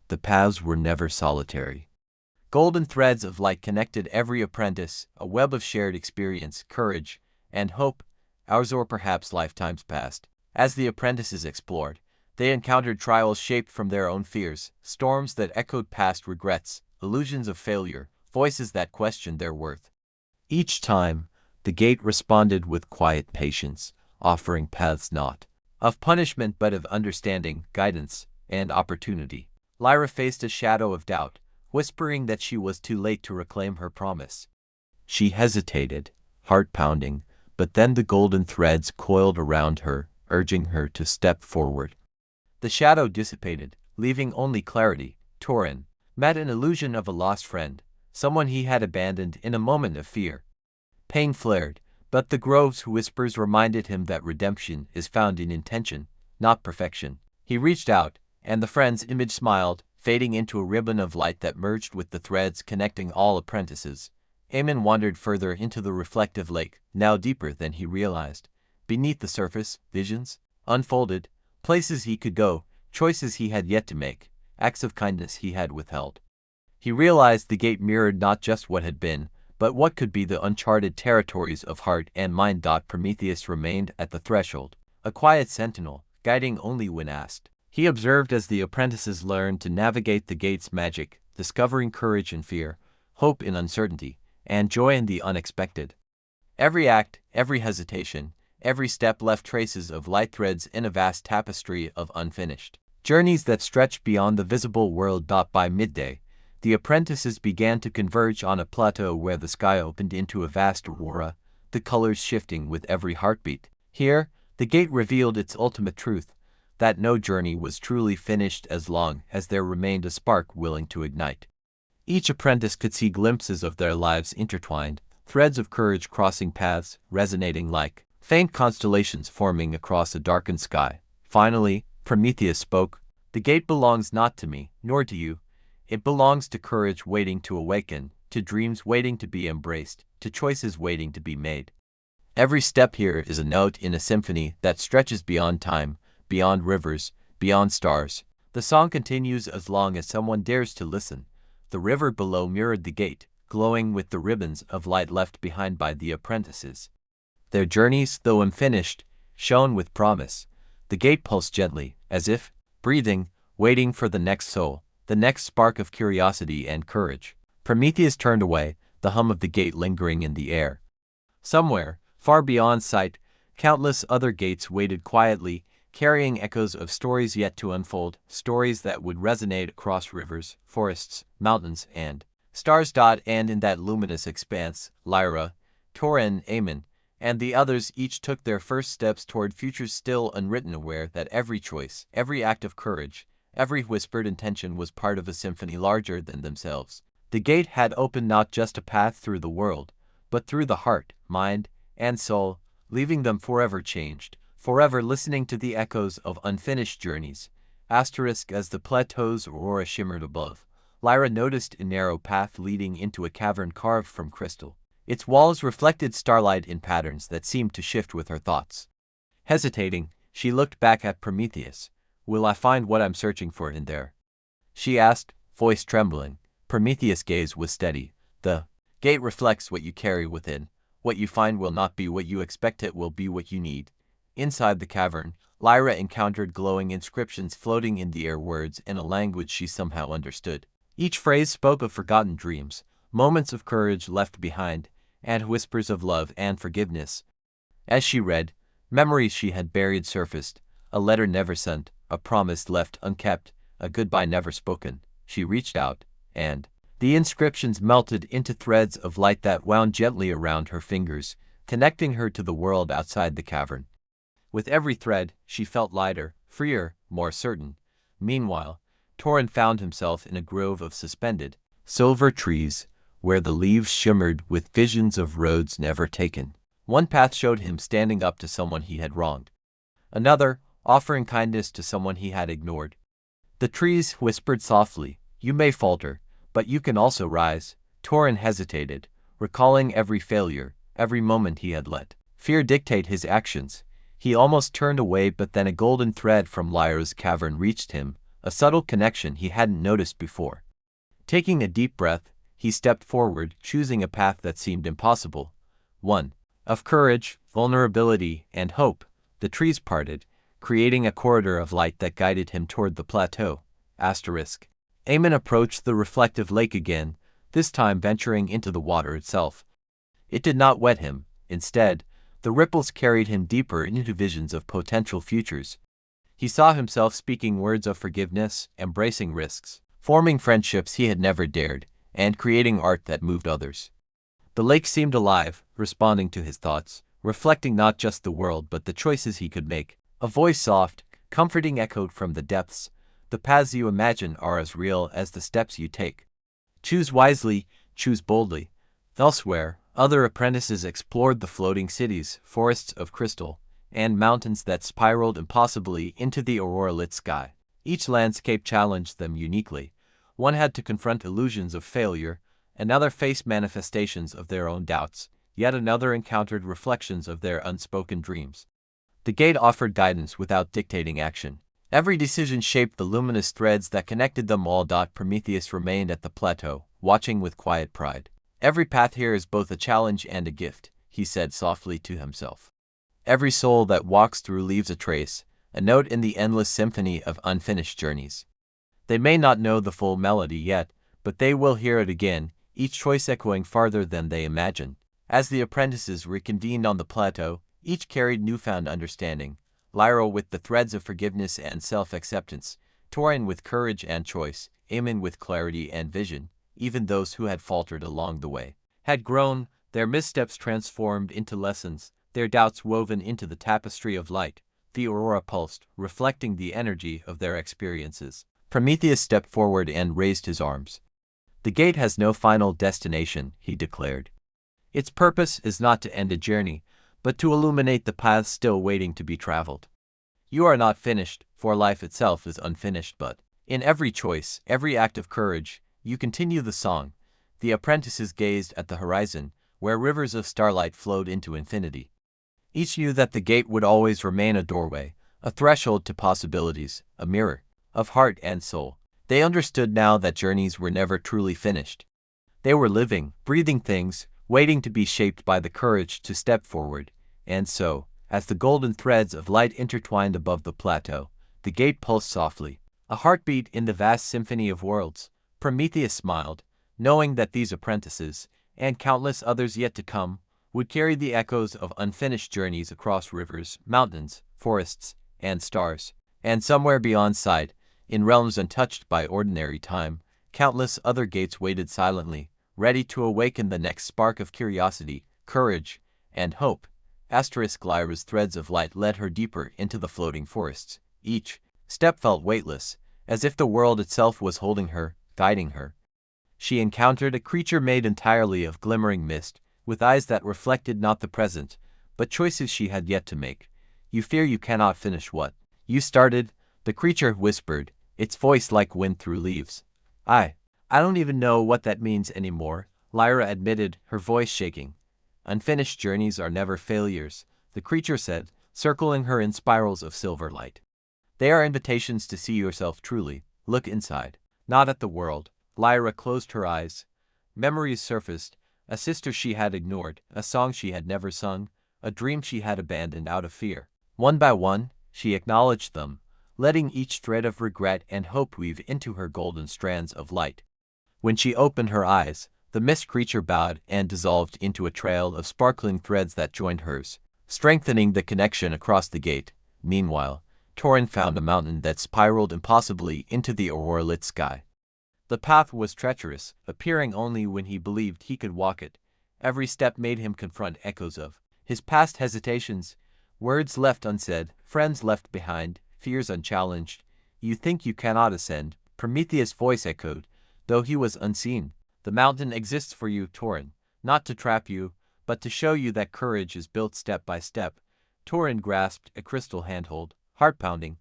The paths were never solitary. Golden threads of light connected every apprentice, a web of shared experience, courage, and hope, hours or perhaps lifetimes past. As the apprentices explored, they encountered trials shaped from their own fears, storms that echoed past regrets, illusions of failure, voices that questioned their worth. Each time, the gate responded with quiet patience, offering paths not of punishment but of understanding, guidance, and opportunity. Lyra faced a shadow of doubt, whispering that she was too late to reclaim her promise. She hesitated, heart pounding, but then the golden threads coiled around her, urging her to step forward. The shadow dissipated, leaving only clarity. Torin met an illusion of a lost friend, someone he had abandoned in a moment of fear. Pain flared, but the grove's whispers reminded him that redemption is found in intention, not perfection. He reached out, and the friend's image smiled, fading into a ribbon of light that merged with the threads connecting all apprentices. Eamon wandered further into the reflective lake, now deeper than he realized. Beneath the surface, visions unfolded, places he could go, choices he had yet to make, acts of kindness he had withheld. He realized the gate mirrored not just what had been, but what could be the uncharted territories of heart and mind. Prometheus remained at the threshold, a quiet sentinel, guiding only when asked. He observed as the apprentices learned to navigate the gate's magic, discovering courage in fear, hope in uncertainty, and joy in the unexpected. Every act, every hesitation, every step left traces of light threads in a vast tapestry of unfinished journeys that stretched beyond the visible world. By midday, the apprentices began to converge on a plateau where the sky opened into a vast aurora, the colors shifting with every heartbeat. Here, the gate revealed its ultimate truth, that no journey was truly finished as long as there remained a spark willing to ignite. Each apprentice could see glimpses of their lives intertwined, threads of courage crossing paths, resonating like faint constellations forming across a darkened sky. Finally, Prometheus spoke. "The gate belongs not to me, nor to you. It belongs to courage waiting to awaken, to dreams waiting to be embraced, to choices waiting to be made. Every step here is a note in a symphony that stretches beyond time, beyond rivers, beyond stars. The song continues as long as someone dares to listen." The river below mirrored the gate, glowing with the ribbons of light left behind by the apprentices. Their journeys, though unfinished, shone with promise. The gate pulsed gently, as if breathing, waiting for the next soul, the next spark of curiosity and courage. Prometheus turned away, the hum of the gate lingering in the air. Somewhere, far beyond sight, countless other gates waited quietly, carrying echoes of stories yet to unfold, stories that would resonate across rivers, forests, mountains, and stars. And in that luminous expanse, Lyra, Torin, Eamon, and the others each took their first steps toward futures still unwritten, aware that every choice, every act of courage, every whispered intention was part of a symphony larger than themselves. The gate had opened not just a path through the world, but through the heart, mind, and soul, leaving them forever changed, forever listening to the echoes of unfinished journeys. As the plateau's aurora shimmered above, Lyra noticed a narrow path leading into a cavern carved from crystal. Its walls reflected starlight in patterns that seemed to shift with her thoughts. Hesitating, she looked back at Prometheus. "Will I find what I'm searching for in there?" she asked, voice trembling. Prometheus' gaze was steady. "The gate reflects what you carry within. What you find will not be what you expect, it will be what you need." Inside the cavern, Lyra encountered glowing inscriptions floating in the air, words in a language she somehow understood. Each phrase spoke of forgotten dreams, moments of courage left behind, and whispers of love and forgiveness. As she read, memories she had buried surfaced, a letter never sent, a promise left unkept, a goodbye never spoken. She reached out, and the inscriptions melted into threads of light that wound gently around her fingers, connecting her to the world outside the cavern. With every thread, she felt lighter, freer, more certain. Meanwhile, Torin found himself in a grove of suspended silver trees, where the leaves shimmered with visions of roads never taken. One path showed him standing up to someone he had wronged. Another, offering kindness to someone he had ignored. The trees whispered softly, "You may falter, but you can also rise." Torin hesitated, recalling every failure, every moment he had let fear dictate his actions. He almost turned away, but then a golden thread from Lyra's cavern reached him, a subtle connection he hadn't noticed before. Taking a deep breath, he stepped forward, choosing a path that seemed impossible. One of courage, vulnerability, and hope. The trees parted, creating a corridor of light that guided him toward the plateau. Eamon approached the reflective lake again, this time venturing into the water itself. It did not wet him. Instead, the ripples carried him deeper into visions of potential futures. He saw himself speaking words of forgiveness, embracing risks, forming friendships he had never dared, and creating art that moved others. The lake seemed alive, responding to his thoughts, reflecting not just the world but the choices he could make. A voice soft, comforting echoed from the depths, "The paths you imagine are as real as the steps you take. Choose wisely, choose boldly." Elsewhere, other apprentices explored the floating cities, forests of crystal, and mountains that spiraled impossibly into the aurora-lit sky. Each landscape challenged them uniquely. One had to confront illusions of failure, another faced manifestations of their own doubts, yet another encountered reflections of their unspoken dreams. The gate offered guidance without dictating action. Every decision shaped the luminous threads that connected them all. Prometheus remained at the plateau, watching with quiet pride. "Every path here is both a challenge and a gift," he said softly to himself. "Every soul that walks through leaves a trace, a note in the endless symphony of unfinished journeys. They may not know the full melody yet, but they will hear it again, each choice echoing farther than they imagined." As the apprentices reconvened on the plateau, each carried newfound understanding. Lyra with the threads of forgiveness and self-acceptance, Torin with courage and choice, Aemon with clarity and vision. Even those who had faltered along the way had grown, their missteps transformed into lessons, their doubts woven into the tapestry of light. The aurora pulsed, reflecting the energy of their experiences. Prometheus stepped forward and raised his arms. "The gate has no final destination," he declared. "Its purpose is not to end a journey, but to illuminate the paths still waiting to be traveled. You are not finished, for life itself is unfinished, but in every choice, every act of courage, you continue the song." The apprentices gazed at the horizon, where rivers of starlight flowed into infinity. Each knew that the gate would always remain a doorway, a threshold to possibilities, a mirror of heart and soul. They understood now that journeys were never truly finished. They were living, breathing things, waiting to be shaped by the courage to step forward. And so, as the golden threads of light intertwined above the plateau, the gate pulsed softly, a heartbeat in the vast symphony of worlds. Prometheus smiled, knowing that these apprentices, and countless others yet to come, would carry the echoes of unfinished journeys across rivers, mountains, forests, and stars. And somewhere beyond sight, in realms untouched by ordinary time, countless other gates waited silently, ready to awaken the next spark of curiosity, courage, and hope. Lyra's threads of light led her deeper into the floating forests. Each step felt weightless, as if the world itself was holding her, guiding her. She encountered a creature made entirely of glimmering mist, with eyes that reflected not the present, but choices she had yet to make. "You fear you cannot finish what you started," the creature whispered, its voice like wind through leaves. I don't even know what that means anymore," Lyra admitted, her voice shaking. "Unfinished journeys are never failures," the creature said, circling her in spirals of silver light. "They are invitations to see yourself truly, look inside, not at the world." Lyra closed her eyes. Memories surfaced, a sister she had ignored, a song she had never sung, a dream she had abandoned out of fear. One by one, she acknowledged them, letting each thread of regret and hope weave into her golden strands of light. When she opened her eyes, the mist creature bowed and dissolved into a trail of sparkling threads that joined hers, strengthening the connection across the gate. Meanwhile, Torin found a mountain that spiraled impossibly into the aurora-lit sky. The path was treacherous, appearing only when he believed he could walk it. Every step made him confront echoes of his past hesitations, words left unsaid, friends left behind, fears unchallenged. "You think you cannot ascend," Prometheus' voice echoed, though he was unseen. "The mountain exists for you, Torin, not to trap you, but to show you that courage is built step by step." Torin grasped a crystal handhold, heart pounding.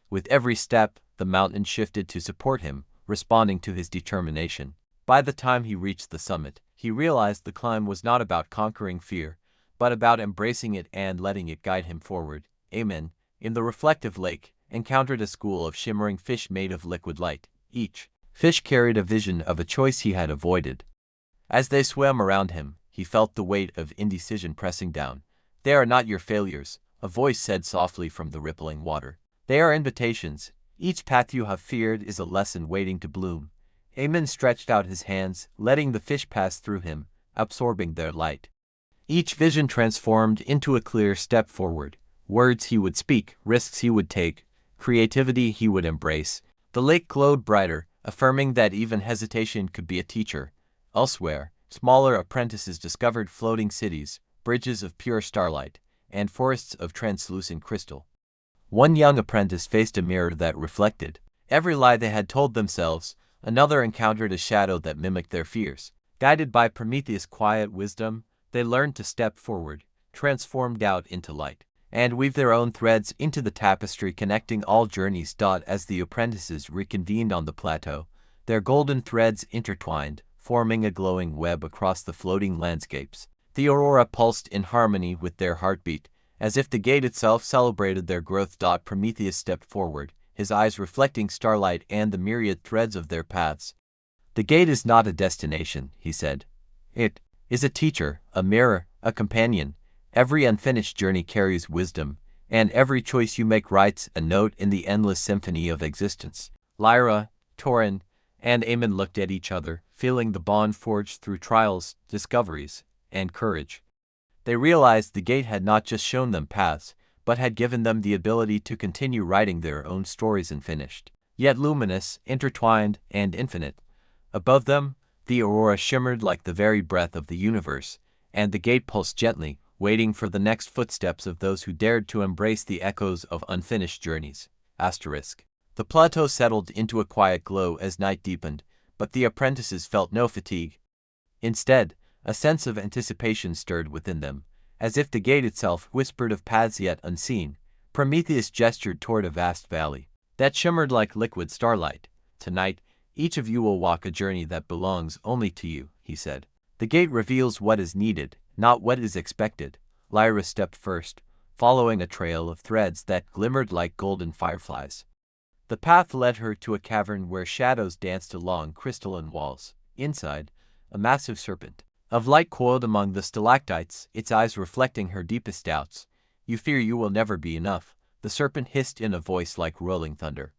With every step, the mountain shifted to support him, responding to his determination. By the time he reached the summit, he realized the climb was not about conquering fear, but about embracing it and letting it guide him forward. Aemon, in the reflective lake, encountered a school of shimmering fish made of liquid light. Each fish carried a vision of a choice he had avoided. As they swam around him, he felt the weight of indecision pressing down. "They are not your failures," a voice said softly from the rippling water. "They are invitations. Each path you have feared is a lesson waiting to bloom." Aemon stretched out his hands, letting the fish pass through him, absorbing their light. Each vision transformed into a clear step forward. Words he would speak, risks he would take, creativity he would embrace. The lake glowed brighter, affirming that even hesitation could be a teacher. Elsewhere, smaller apprentices discovered floating cities, bridges of pure starlight, and forests of translucent crystal. One young apprentice faced a mirror that reflected every lie they had told themselves. Another encountered a shadow that mimicked their fears. Guided by Prometheus' quiet wisdom, they learned to step forward, transform doubt into light, and weave their own threads into the tapestry connecting all journeys. As the apprentices reconvened on the plateau, their golden threads intertwined, forming a glowing web across the floating landscapes. The aurora pulsed in harmony with their heartbeat, as if the gate itself celebrated their growth. Prometheus stepped forward, his eyes reflecting starlight and the myriad threads of their paths. "The gate is not a destination," he said. "It is a teacher, a mirror, a companion. Every unfinished journey carries wisdom, and every choice you make writes a note in the endless symphony of existence." Lyra, Torin, and Eamon looked at each other, feeling the bond forged through trials, discoveries, and courage. They realized the gate had not just shown them paths, but had given them the ability to continue writing their own stories unfinished, yet luminous, intertwined, and infinite. Above them, the aurora shimmered like the very breath of the universe, and the gate pulsed gently, waiting for the next footsteps of those who dared to embrace the echoes of unfinished journeys. The plateau settled into a quiet glow as night deepened, but the apprentices felt no fatigue. Instead, a sense of anticipation stirred within them, as if the gate itself whispered of paths yet unseen. Prometheus gestured toward a vast valley that shimmered like liquid starlight. "Tonight, each of you will walk a journey that belongs only to you," he said. "The gate reveals what is needed, not what is expected." Lyra stepped first, following a trail of threads that glimmered like golden fireflies. The path led her to a cavern where shadows danced along crystalline walls. Inside, a massive serpent of light coiled among the stalactites, its eyes reflecting her deepest doubts. "You fear you will never be enough," the serpent hissed in a voice like rolling thunder.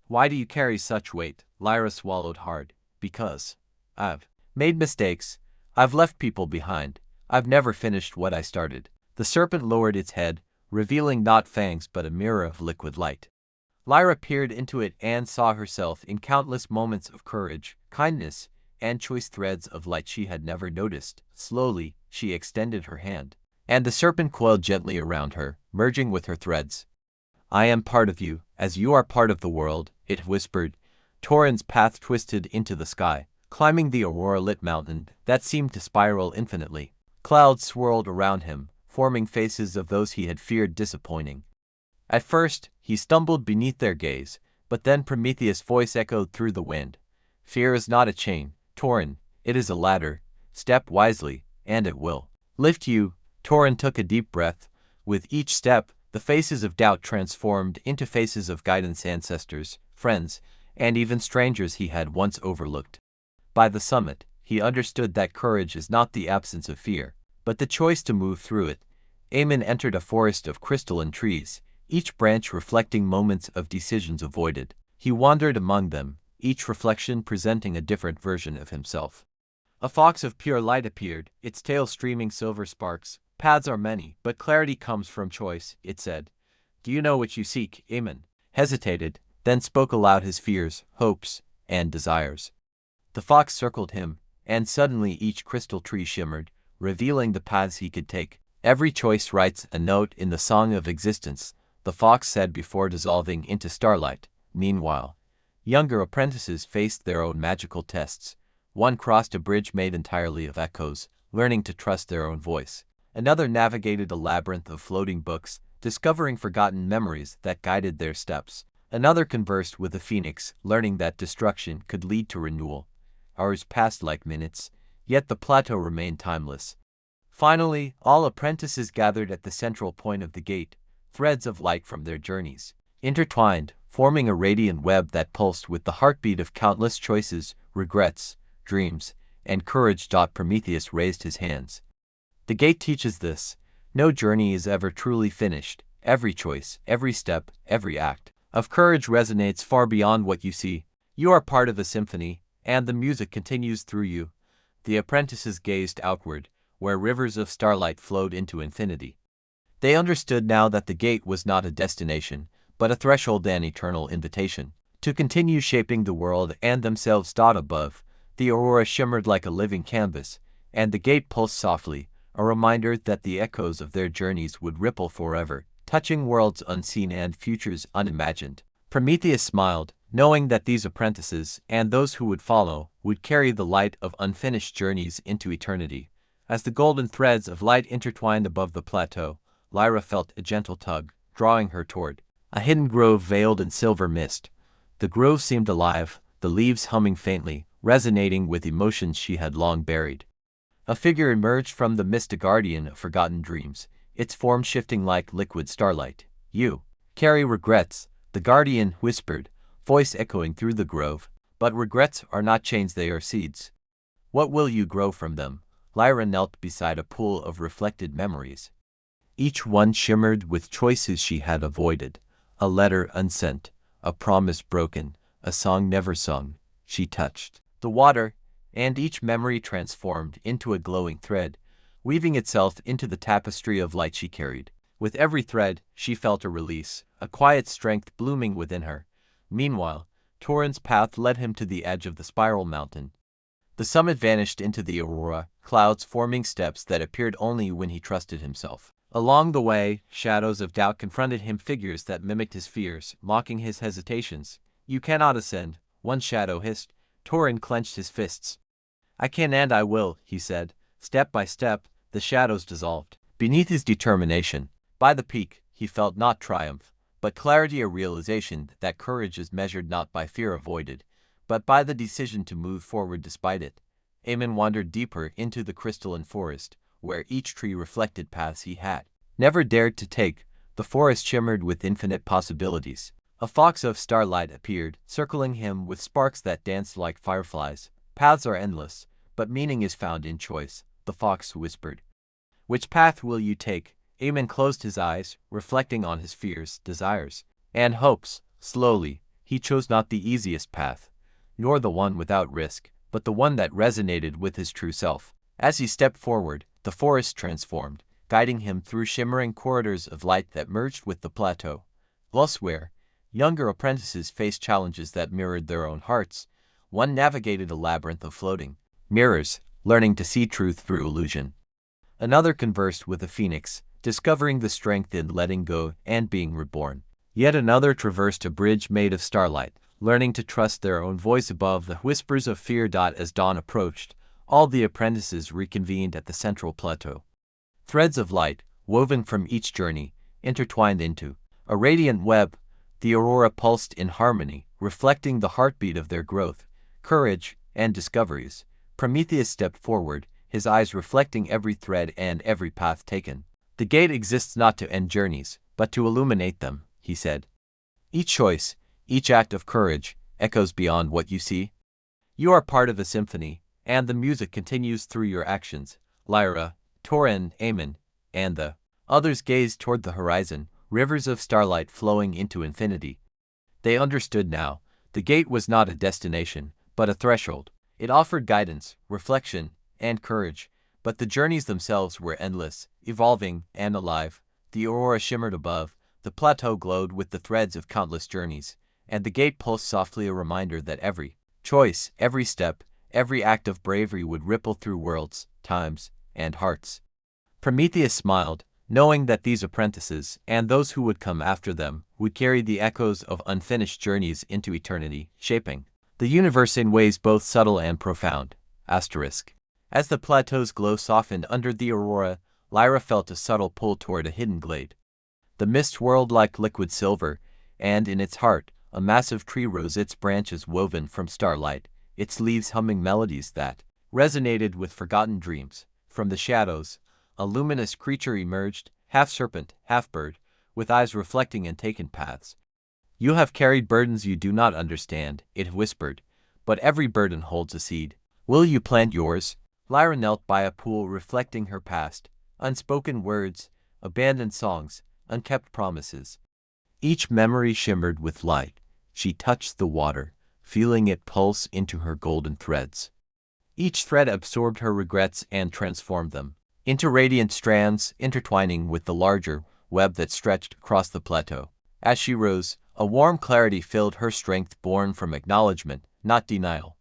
"Why do you carry such weight?" Lyra swallowed hard. "Because I've made mistakes. I've left people behind. I've never finished what I started." The serpent lowered its head, revealing not fangs but a mirror of liquid light. Lyra peered into it and saw herself in countless moments of courage, kindness, and choice threads of light she had never noticed. Slowly, she extended her hand, and the serpent coiled gently around her, merging with her threads. "I am part of you, as you are part of the world," it whispered. Torin's path twisted into the sky, climbing the aurora-lit mountain that seemed to spiral infinitely. Clouds swirled around him, forming faces of those he had feared disappointing. At first, he stumbled beneath their gaze, but then Prometheus' voice echoed through the wind. "Fear is not a chain, Torin, it is a ladder. Step wisely, and it will lift you." Torin took a deep breath. With each step, the faces of doubt transformed into faces of guidance, ancestors, friends, and even strangers he had once overlooked. By the summit, he understood that courage is not the absence of fear, but the choice to move through it. Eamon entered a forest of crystalline trees, each branch reflecting moments of decisions avoided. He wandered among them, each reflection presenting a different version of himself. A fox of pure light appeared, its tail streaming silver sparks. "Paths are many, but clarity comes from choice," it said. "Do you know what you seek?" Eamon hesitated, then spoke aloud his fears, hopes, and desires. The fox circled him, and suddenly each crystal tree shimmered, revealing the paths he could take. "Every choice writes a note in the song of existence," the fox said before dissolving into starlight. Meanwhile, younger apprentices faced their own magical tests. One crossed a bridge made entirely of echoes, learning to trust their own voice. Another navigated a labyrinth of floating books, discovering forgotten memories that guided their steps. Another conversed with a phoenix, learning that destruction could lead to renewal. Hours passed like minutes, yet the plateau remained timeless. Finally, all apprentices gathered at the central point of the gate, threads of light from their journeys, intertwined, forming a radiant web that pulsed with the heartbeat of countless choices, regrets, dreams, and courage. Prometheus raised his hands. "The gate teaches this. No journey is ever truly finished. Every choice, every step, every act of courage resonates far beyond what you see. You are part of a symphony, and the music continues through you." The apprentices gazed outward, where rivers of starlight flowed into infinity. They understood now that the gate was not a destination, but a threshold and eternal invitation to continue shaping the world and themselves. Above, the aurora shimmered like a living canvas, and the gate pulsed softly, a reminder that the echoes of their journeys would ripple forever, touching worlds unseen and futures unimagined. Prometheus smiled, knowing that these apprentices, and those who would follow, would carry the light of unfinished journeys into eternity. As the golden threads of light intertwined above the plateau, Lyra felt a gentle tug, drawing her toward a hidden grove veiled in silver mist. The grove seemed alive, the leaves humming faintly, resonating with emotions she had long buried. A figure emerged from the mist, a guardian of forgotten dreams, its form shifting like liquid starlight. "You carry regrets," the guardian whispered, voice echoing through the grove. "But regrets are not chains, they are seeds. What will you grow from them?" Lyra knelt beside a pool of reflected memories. Each one shimmered with choices she had avoided, a letter unsent, a promise broken, a song never sung. She touched the water, and each memory transformed into a glowing thread, weaving itself into the tapestry of light she carried. With every thread, she felt a release, a quiet strength blooming within her. Meanwhile, Torrent's path led him to the edge of the spiral mountain. The summit vanished into the aurora, clouds forming steps that appeared only when he trusted himself. Along the way, shadows of doubt confronted him, figures that mimicked his fears, mocking his hesitations. "You cannot ascend," one shadow hissed. Torrent clenched his fists. "I can and I will," he said. Step by step, the shadows dissolved beneath his determination. By the peak, he felt not triumph, but clarity, a realization that courage is measured not by fear avoided, but by the decision to move forward despite it. Eamon wandered deeper into the crystalline forest, where each tree reflected paths he had never dared to take. The forest shimmered with infinite possibilities. A fox of starlight appeared, circling him with sparks that danced like fireflies. "Paths are endless, but meaning is found in choice," the fox whispered. "Which path will you take?" Eamon closed his eyes, reflecting on his fears, desires, and hopes. Slowly, he chose not the easiest path, nor the one without risk, but the one that resonated with his true self. As he stepped forward, the forest transformed, guiding him through shimmering corridors of light that merged with the plateau. Elsewhere, younger apprentices faced challenges that mirrored their own hearts. One navigated a labyrinth of floating mirrors, learning to see truth through illusion. Another conversed with a phoenix, discovering the strength in letting go and being reborn. Yet another traversed a bridge made of starlight, learning to trust their own voice above the whispers of fear. As dawn approached, all the apprentices reconvened at the central plateau. Threads of light, woven from each journey, intertwined into a radiant web. The aurora pulsed in harmony, reflecting the heartbeat of their growth, courage, and discoveries. Prometheus stepped forward, his eyes reflecting every thread and every path taken. "The gate exists not to end journeys, but to illuminate them," he said. "Each choice, each act of courage, echoes beyond what you see. You are part of a symphony, and the music continues through your actions." Lyra, Torrent, Eamon, and the others gazed toward the horizon, rivers of starlight flowing into infinity. They understood now. The gate was not a destination, but a threshold. It offered guidance, reflection, and courage, but the journeys themselves were endless, evolving, and alive. The aurora shimmered above, the plateau glowed with the threads of countless journeys, and the gate pulsed softly, a reminder that every choice, every step, every act of bravery would ripple through worlds, times, and hearts. Prometheus smiled, knowing that these apprentices, and those who would come after them, would carry the echoes of unfinished journeys into eternity, shaping the universe in ways both subtle and profound. As the plateau's glow softened under the aurora, Lyra felt a subtle pull toward a hidden glade. The mist swirled like liquid silver, and in its heart, a massive tree rose, its branches woven from starlight, its leaves humming melodies that resonated with forgotten dreams. From the shadows, a luminous creature emerged, half serpent, half bird, with eyes reflecting and taken paths. "You have carried burdens you do not understand," it whispered, "but every burden holds a seed. Will you plant yours?" Lyra knelt by a pool, reflecting her past, unspoken words, abandoned songs, unkept promises. Each memory shimmered with light. She touched the water, feeling it pulse into her golden threads. Each thread absorbed her regrets and transformed them into radiant strands, intertwining with the larger web that stretched across the plateau. As she rose, a warm clarity filled her strength born from acknowledgement, not denial.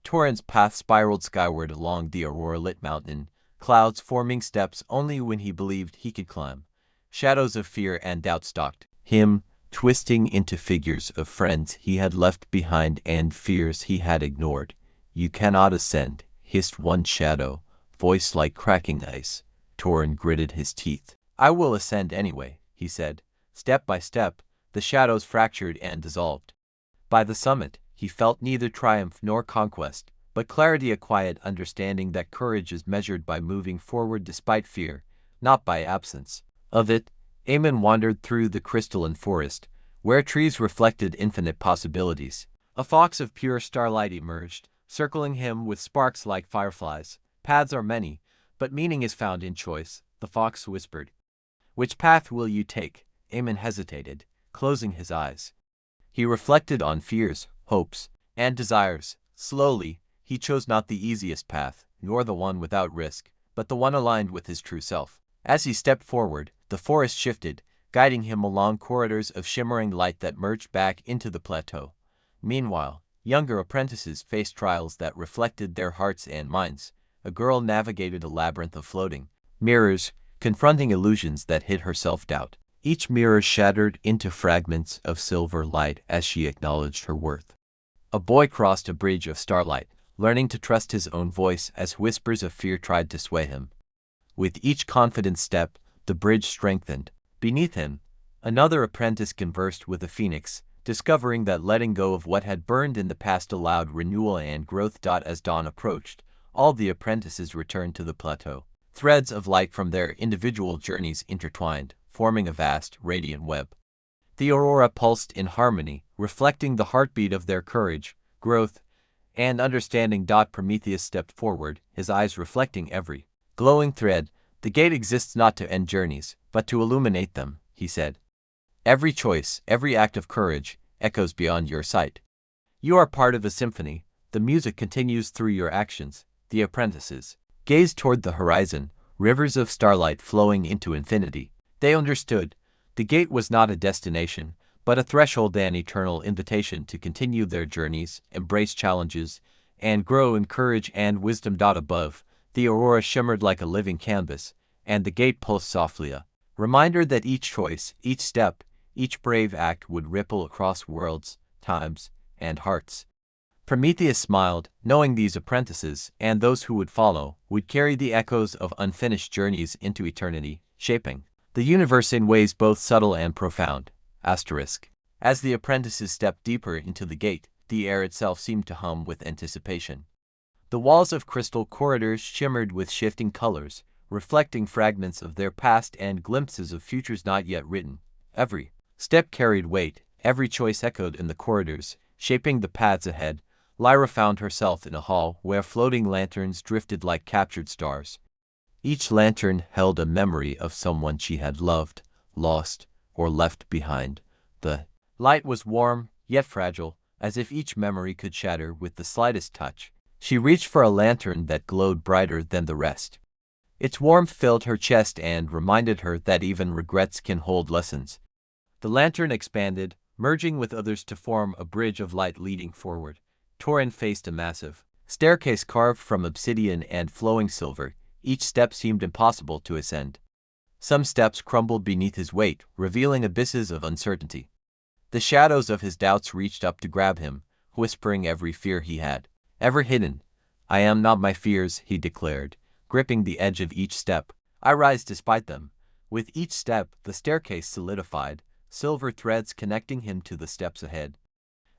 Torrent's path spiraled skyward along the aurora-lit mountain, clouds forming steps only when he believed he could climb. Shadows of fear and doubt stalked him, twisting into figures of friends he had left behind and fears he had ignored. "You cannot ascend," hissed one shadow, voice like cracking ice. Torrent gritted his teeth. "I will ascend anyway," he said. Step by step, the shadows fractured and dissolved. By the summit, he felt neither triumph nor conquest, but clarity, a quiet understanding that courage is measured by moving forward despite fear, not by absence of it. Eamon wandered through the crystalline forest, where trees reflected infinite possibilities. A fox of pure starlight emerged, circling him with sparks like fireflies. "Paths are many, but meaning is found in choice," the fox whispered. "Which path will you take?" Eamon hesitated, closing his eyes. He reflected on fears, hopes, and desires. Slowly, he chose not the easiest path, nor the one without risk, but the one aligned with his true self. As he stepped forward, the forest shifted, guiding him along corridors of shimmering light that merged back into the plateau. Meanwhile, younger apprentices faced trials that reflected their hearts and minds. A girl navigated a labyrinth of floating mirrors, confronting illusions that hid her self-doubt. Each mirror shattered into fragments of silver light as she acknowledged her worth. A boy crossed a bridge of starlight, learning to trust his own voice as whispers of fear tried to sway him. With each confident step, the bridge strengthened. Beneath him, another apprentice conversed with a phoenix, discovering that letting go of what had burned in the past allowed renewal and growth. As dawn approached, all the apprentices returned to the plateau. Threads of light from their individual journeys intertwined, forming a vast, radiant web. The aurora pulsed in harmony, reflecting the heartbeat of their courage, growth, and understanding. Prometheus stepped forward, his eyes reflecting every glowing thread. "The gate exists not to end journeys, but to illuminate them," he said. "Every choice, every act of courage, echoes beyond your sight. You are part of a symphony. The music continues through your actions." The apprentices gazed toward the horizon, rivers of starlight flowing into infinity. They understood. The gate was not a destination, but a threshold, an eternal invitation to continue their journeys, embrace challenges, and grow in courage and wisdom. Above, the aurora shimmered like a living canvas, and the gate pulsed softly, a reminder that each choice, each step, each brave act would ripple across worlds, times, and hearts. Prometheus smiled, knowing these apprentices, and those who would follow, would carry the echoes of unfinished journeys into eternity, shaping the universe in ways both subtle and profound. As the apprentices stepped deeper into the gate, the air itself seemed to hum with anticipation. The walls of crystal corridors shimmered with shifting colors, reflecting fragments of their past and glimpses of futures not yet written. Every step carried weight, every choice echoed in the corridors, shaping the paths ahead. Lyra found herself in a hall where floating lanterns drifted like captured stars. Each lantern held a memory of someone she had loved, lost, or left behind. The light was warm, yet fragile, as if each memory could shatter with the slightest touch. She reached for a lantern that glowed brighter than the rest. Its warmth filled her chest and reminded her that even regrets can hold lessons. The lantern expanded, merging with others to form a bridge of light leading forward. Torrent faced a massive staircase carved from obsidian and flowing silver. Each step seemed impossible to ascend. Some steps crumbled beneath his weight, revealing abysses of uncertainty. The shadows of his doubts reached up to grab him, whispering every fear he had ever hidden. "I am not my fears," he declared, gripping the edge of each step. "I rise despite them." With each step, the staircase solidified, silver threads connecting him to the steps ahead.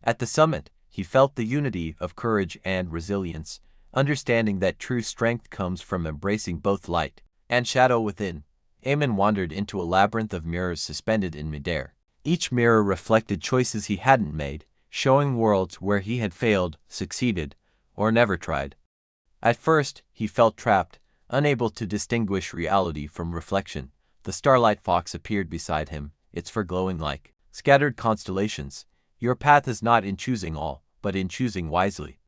At the summit, he felt the unity of courage and resilience, understanding that true strength comes from embracing both light and shadow within. Eamon wandered into a labyrinth of mirrors suspended in midair. Each mirror reflected choices he hadn't made, showing worlds where he had failed, succeeded, or never tried. At first, he felt trapped, unable to distinguish reality from reflection. The starlight fox appeared beside him, its fur glowing like scattered constellations. "Your path is not in choosing all, but in choosing wisely.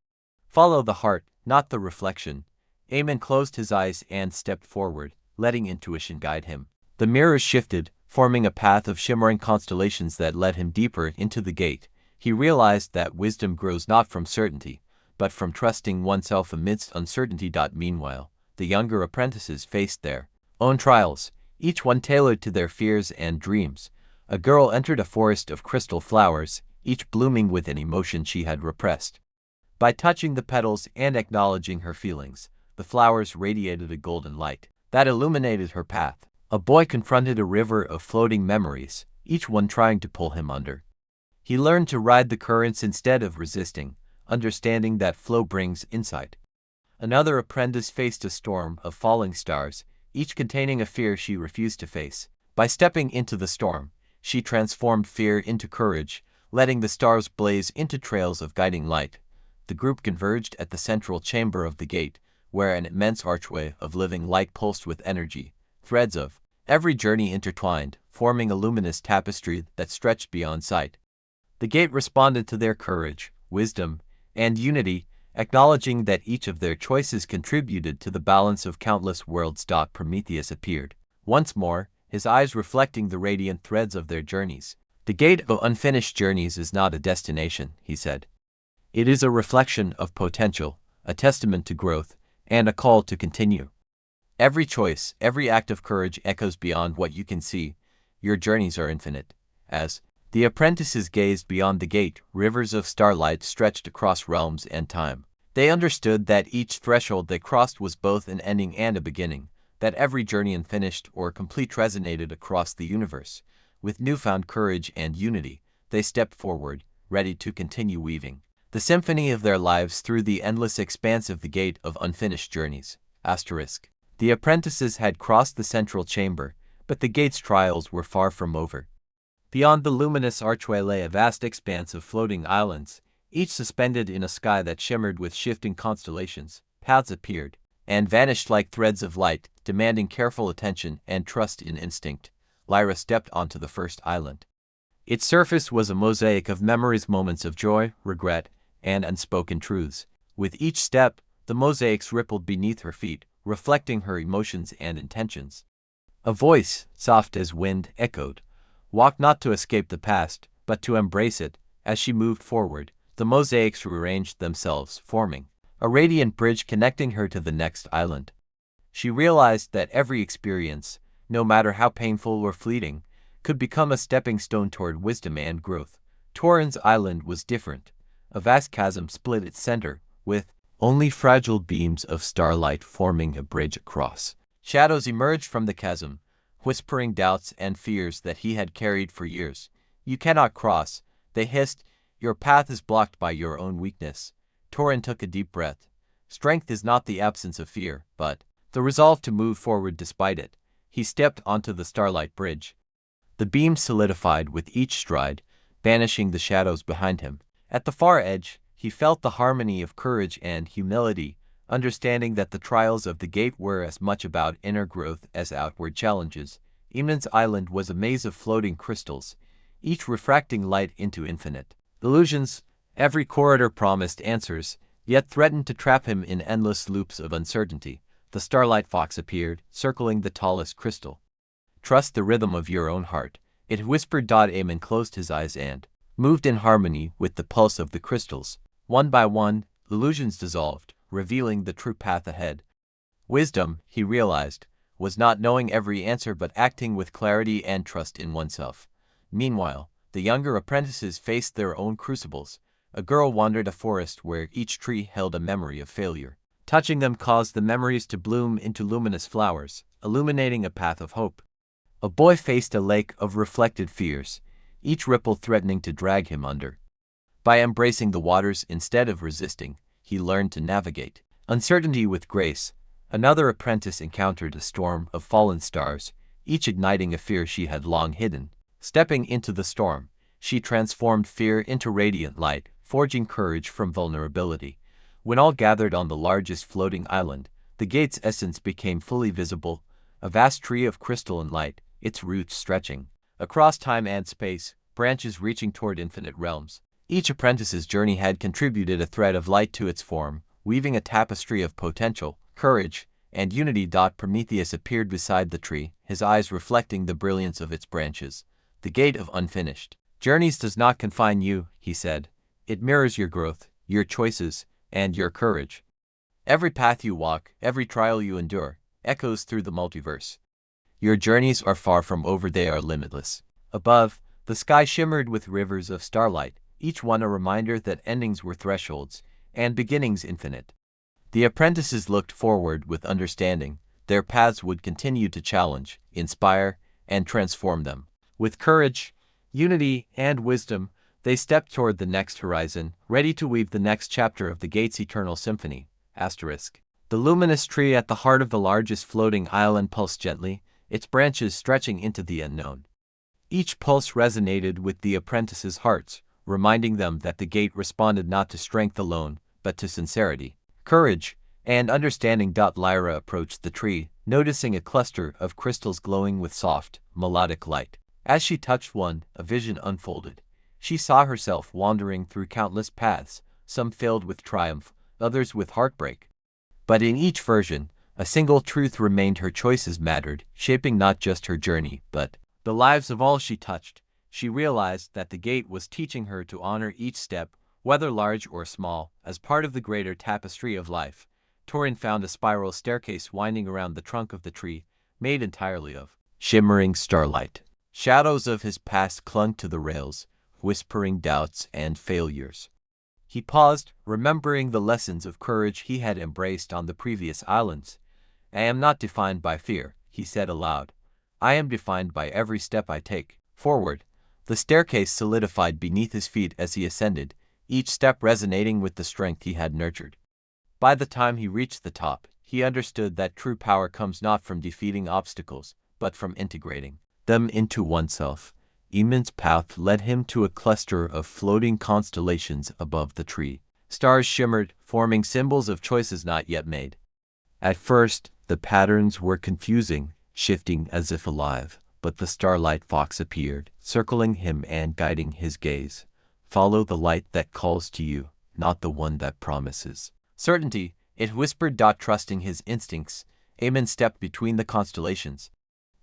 Follow the heart, not the reflection." Eamon closed his eyes and stepped forward, letting intuition guide him. The mirrors shifted, forming a path of shimmering constellations that led him deeper into the gate. He realized that wisdom grows not from certainty, but from trusting oneself amidst uncertainty. Meanwhile, the younger apprentices faced their own trials, each one tailored to their fears and dreams. A girl entered a forest of crystal flowers, each blooming with an emotion she had repressed. By touching the petals and acknowledging her feelings, the flowers radiated a golden light that illuminated her path. A boy confronted a river of floating memories, each one trying to pull him under. He learned to ride the currents instead of resisting, understanding that flow brings insight. Another apprentice faced a storm of falling stars, each containing a fear she refused to face. By stepping into the storm, she transformed fear into courage, letting the stars blaze into trails of guiding light. The group converged at the central chamber of the gate, where an immense archway of living light pulsed with energy, threads of every journey intertwined, forming a luminous tapestry that stretched beyond sight. The gate responded to their courage, wisdom, and unity, acknowledging that each of their choices contributed to the balance of countless worlds. Prometheus appeared once more, his eyes reflecting the radiant threads of their journeys. The gate of unfinished journeys is not a destination, he said. It is a reflection of potential, a testament to growth, and a call to continue. Every choice, every act of courage echoes beyond what you can see. Your journeys are infinite. As the apprentices gazed beyond the gate, rivers of starlight stretched across realms and time. They understood that each threshold they crossed was both an ending and a beginning, that every journey unfinished or complete resonated across the universe. With newfound courage and unity, they stepped forward, ready to continue weaving the symphony of their lives through the endless expanse of the gate of unfinished journeys. The apprentices had crossed the central chamber, but the gate's trials were far from over. Beyond the luminous archway lay a vast expanse of floating islands, each suspended in a sky that shimmered with shifting constellations. Paths appeared and vanished like threads of light, demanding careful attention and trust in instinct. Lyra stepped onto the first island. Its surface was a mosaic of memories, moments of joy, regret, and unspoken truths. With each step, the mosaics rippled beneath her feet, reflecting her emotions and intentions. A voice, soft as wind, echoed, "Walk not to escape the past, but to embrace it." As she moved forward, the mosaics rearranged themselves, forming a radiant bridge connecting her to the next island. She realized that every experience, no matter how painful or fleeting, could become a stepping stone toward wisdom and growth. Torrens Island was different. A vast chasm split its center, with only fragile beams of starlight forming a bridge across. Shadows emerged from the chasm, whispering doubts and fears that he had carried for years. "You cannot cross," they hissed. "Your path is blocked by your own weakness." Torin took a deep breath. Strength is not the absence of fear, but the resolve to move forward despite it. He stepped onto the starlight bridge. The beam solidified with each stride, banishing the shadows behind him. At the far edge, he felt the harmony of courage and humility, understanding that the trials of the gate were as much about inner growth as outward challenges. Eamon's Island was a maze of floating crystals, each refracting light into infinite illusions. Every corridor promised answers, yet threatened to trap him in endless loops of uncertainty. The starlight fox appeared, circling the tallest crystal. "Trust the rhythm of your own heart," it whispered. Aemon closed his eyes and moved in harmony with the pulse of the crystals. One by one, illusions dissolved, revealing the true path ahead. Wisdom, he realized, was not knowing every answer but acting with clarity and trust in oneself. Meanwhile, the younger apprentices faced their own crucibles. A girl wandered a forest where each tree held a memory of failure. Touching them caused the memories to bloom into luminous flowers, illuminating a path of hope. A boy faced a lake of reflected fears, each ripple threatening to drag him under. By embracing the waters instead of resisting, he learned to navigate uncertainty with grace. Another apprentice encountered a storm of fallen stars, each igniting a fear she had long hidden. Stepping into the storm, she transformed fear into radiant light, forging courage from vulnerability. When all gathered on the largest floating island, the gate's essence became fully visible, a vast tree of crystal and light, its roots stretching across time and space, branches reaching toward infinite realms. Each apprentice's journey had contributed a thread of light to its form, weaving a tapestry of potential, courage, and Unity. Prometheus appeared beside the tree, his eyes reflecting the brilliance of its branches. The gate of unfinished journeys does not confine you, he said. It mirrors your growth, your choices, and your courage. Every path you walk, every trial you endure, echoes through the multiverse. Your journeys are far from over, they are limitless. Above, the sky shimmered with rivers of starlight, each one a reminder that endings were thresholds, and beginnings infinite. The apprentices looked forward with understanding. Their paths would continue to challenge, inspire, and transform them. With courage, unity, and wisdom, they stepped toward the next horizon, ready to weave the next chapter of the gate's eternal symphony. The luminous tree at the heart of the largest floating island pulsed gently, its branches stretching into the unknown. Each pulse resonated with the apprentices' hearts, reminding them that the gate responded not to strength alone, but to sincerity, courage, and understanding. Lyra approached the tree, noticing a cluster of crystals glowing with soft, melodic light. As she touched one, a vision unfolded. She saw herself wandering through countless paths, some filled with triumph, others with heartbreak. But in each version, a single truth remained: her choices mattered, shaping not just her journey, but the lives of all she touched. She realized that the gate was teaching her to honor each step, whether large or small, as part of the greater tapestry of life. Torin found a spiral staircase winding around the trunk of the tree, made entirely of shimmering starlight. Shadows of his past clung to the rails, whispering doubts and failures. He paused, remembering the lessons of courage he had embraced on the previous islands. I am not defined by fear, he said aloud. I am defined by every step I take forward. The staircase solidified beneath his feet as he ascended, each step resonating with the strength he had nurtured. By the time he reached the top, he understood that true power comes not from defeating obstacles, but from integrating them into oneself. Eamon's path led him to a cluster of floating constellations above the tree. Stars shimmered, forming symbols of choices not yet made. At first, the patterns were confusing, shifting as if alive, but the starlight fox appeared, circling him and guiding his gaze. Follow the light that calls to you, not the one that promises certainty, it whispered. Trusting his instincts, Eamon stepped between the constellations.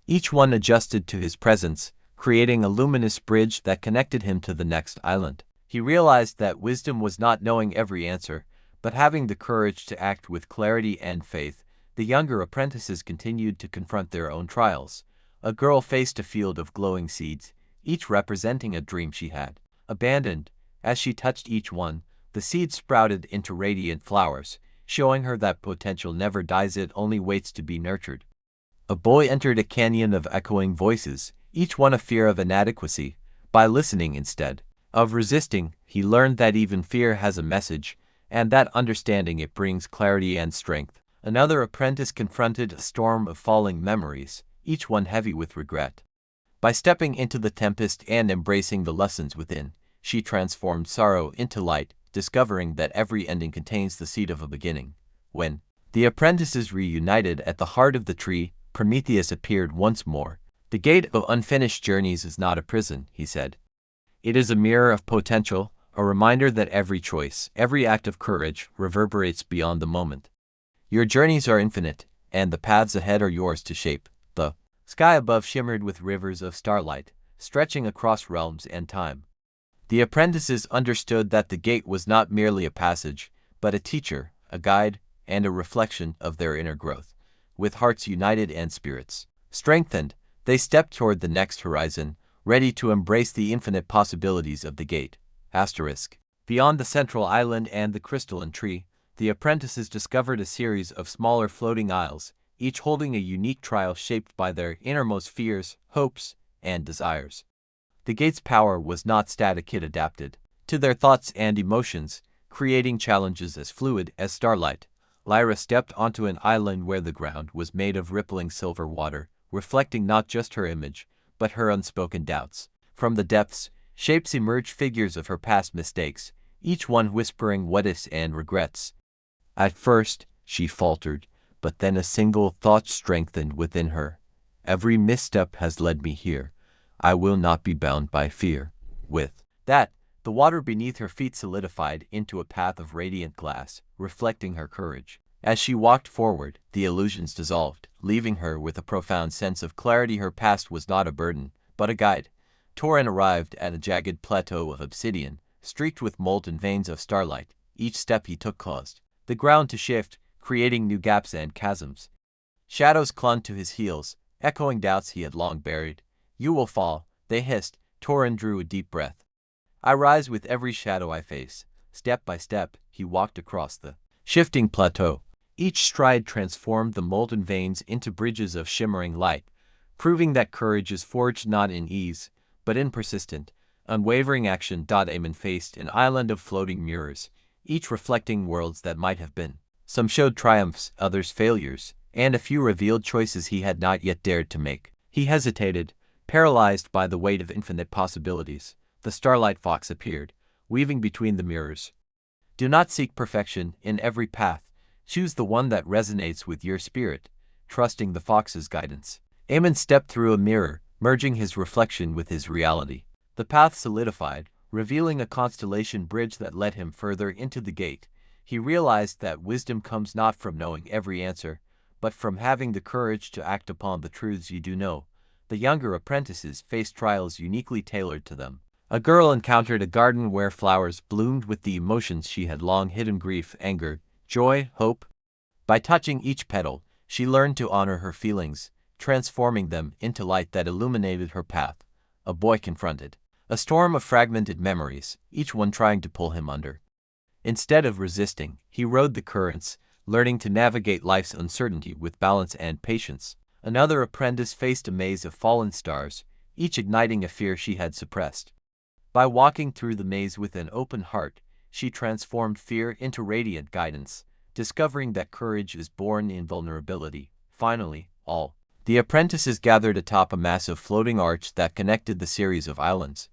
Each one adjusted to his presence, creating a luminous bridge that connected him to the next island. He realized that wisdom was not knowing every answer, but having the courage to act with clarity and faith. The younger apprentices continued to confront their own trials. A girl faced a field of glowing seeds, each representing a dream she had abandoned. As she touched each one, the seeds sprouted into radiant flowers, showing her that potential never dies, it only waits to be nurtured. A boy entered a canyon of echoing voices, each one a fear of inadequacy. By listening instead of resisting, he learned that even fear has a message, and that understanding it brings clarity and strength. Another apprentice confronted a storm of falling memories, each one heavy with regret. By stepping into the tempest and embracing the lessons within, she transformed sorrow into light, discovering that every ending contains the seed of a beginning. When the apprentices reunited at the heart of the tree, Prometheus appeared once more. The gate of unfinished journeys is not a prison, he said. It is a mirror of potential, a reminder that every choice, every act of courage, reverberates beyond the moment. Your journeys are infinite, and the paths ahead are yours to shape. The sky above shimmered with rivers of starlight, stretching across realms and time. The apprentices understood that the gate was not merely a passage, but a teacher, a guide, and a reflection of their inner growth. With hearts united and spirits strengthened, they stepped toward the next horizon, ready to embrace the infinite possibilities of the gate. Beyond the central island and the crystalline tree, the apprentices discovered a series of smaller floating isles, each holding a unique trial shaped by their innermost fears, hopes, and desires. The gate's power was not static, it adapted to their thoughts and emotions, creating challenges as fluid as starlight. Lyra stepped onto an island where the ground was made of rippling silver water, reflecting not just her image, but her unspoken doubts. From the depths, shapes emerged, figures of her past mistakes, each one whispering what-ifs and regrets. At first, she faltered, but then a single thought strengthened within her. Every misstep has led me here. I will not be bound by fear. With that, the water beneath her feet solidified into a path of radiant glass, reflecting her courage As she walked forward, the illusions dissolved, leaving her with a profound sense of clarity. Her past was not a burden, but a guide. Torin arrived at a jagged plateau of obsidian, streaked with molten veins of starlight. Each step he took caused the ground to shift, creating new gaps and chasms. Shadows clung to his heels, echoing doubts he had long buried. "You will fall," they hissed. Torin drew a deep breath. "I rise with every shadow I face." Step by step, he walked across the shifting plateau. Each stride transformed the molten veins into bridges of shimmering light, proving that courage is forged not in ease, but in persistent, unwavering action. Eamon faced an island of floating mirrors, each reflecting worlds that might have been. Some showed triumphs, others failures, and a few revealed choices he had not yet dared to make. He hesitated, paralyzed by the weight of infinite possibilities. The starlight fox appeared, weaving between the mirrors. "Do not seek perfection in every path. Choose the one that resonates with your spirit," trusting the fox's guidance. Eamon stepped through a mirror, merging his reflection with his reality. The path solidified, revealing a constellation bridge that led him further into the gate. He realized that wisdom comes not from knowing every answer, but from having the courage to act upon the truths you do know. The younger apprentices faced trials uniquely tailored to them. A girl encountered a garden where flowers bloomed with the emotions she had long hidden: grief, anger, joy, hope. By touching each petal, she learned to honor her feelings, transforming them into light that illuminated her path. A boy confronted a storm of fragmented memories, each one trying to pull him under. Instead of resisting, he rode the currents, learning to navigate life's uncertainty with balance and patience. Another apprentice faced a maze of fallen stars, each igniting a fear she had suppressed. By walking through the maze with an open heart, she transformed fear into radiant guidance, discovering that courage is born in vulnerability. Finally, all the apprentices gathered atop a massive floating arch that connected the series of islands.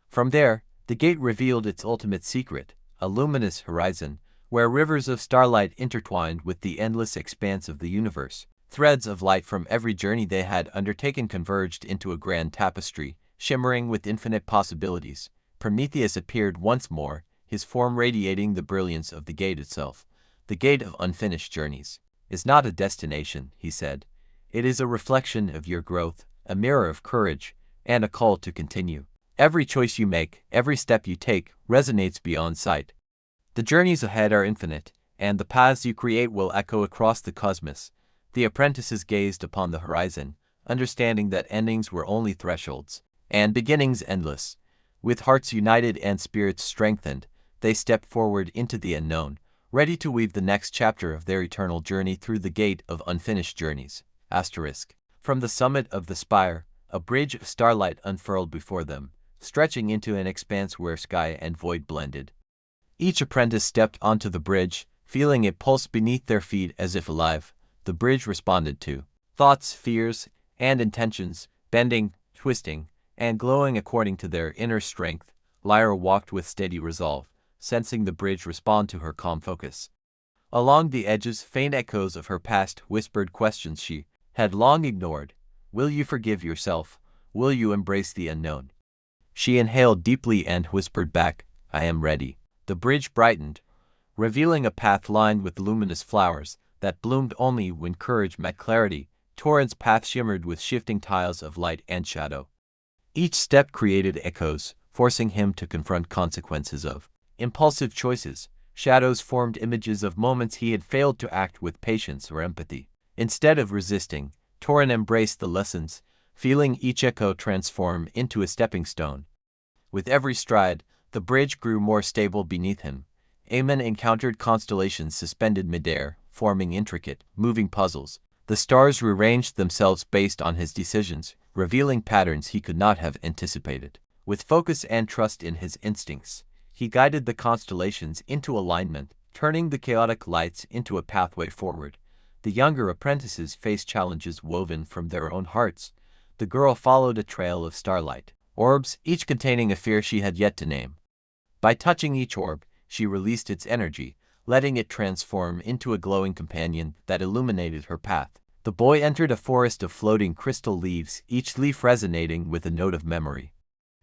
From there, the gate revealed its ultimate secret, a luminous horizon, where rivers of starlight intertwined with the endless expanse of the universe. Threads of light from every journey they had undertaken converged into a grand tapestry, shimmering with infinite possibilities. Prometheus appeared once more, his form radiating the brilliance of the gate itself. "The gate of unfinished journeys is not a destination," he said. "It is a reflection of your growth, a mirror of courage, and a call to continue. Every choice you make, every step you take, resonates beyond sight. The journeys ahead are infinite, and the paths you create will echo across the cosmos." The apprentices gazed upon the horizon, understanding that endings were only thresholds, and beginnings endless. With hearts united and spirits strengthened, they stepped forward into the unknown, ready to weave the next chapter of their eternal journey through the gate of unfinished journeys. From the summit of the spire, a bridge of starlight unfurled before them, stretching into an expanse where sky and void blended. Each apprentice stepped onto the bridge, feeling it pulse beneath their feet as if alive. The bridge responded to thoughts, fears, and intentions, bending, twisting, and glowing according to their inner strength. Lyra walked with steady resolve, sensing the bridge respond to her calm focus. Along the edges, faint echoes of her past whispered questions she had long ignored. Will you forgive yourself? Will you embrace the unknown? She inhaled deeply and whispered back, I am ready. The bridge brightened, revealing a path lined with luminous flowers that bloomed only when courage met clarity. Torrent's path shimmered with shifting tiles of light and shadow. Each step created echoes, forcing him to confront consequences of impulsive choices. Shadows formed images of moments he had failed to act with patience or empathy. Instead of resisting, Torrent embraced the lessons, feeling each echo transform into a stepping stone. With every stride, the bridge grew more stable beneath him. Eamon encountered constellations suspended midair, forming intricate, moving puzzles. The stars rearranged themselves based on his decisions, revealing patterns he could not have anticipated. With focus and trust in his instincts, he guided the constellations into alignment, turning the chaotic lights into a pathway forward. The younger apprentices faced challenges woven from their own hearts. The girl followed a trail of starlight orbs, each containing a fear she had yet to name. By touching each orb, she released its energy, letting it transform into a glowing companion that illuminated her path. The boy entered a forest of floating crystal leaves, each leaf resonating with a note of memory.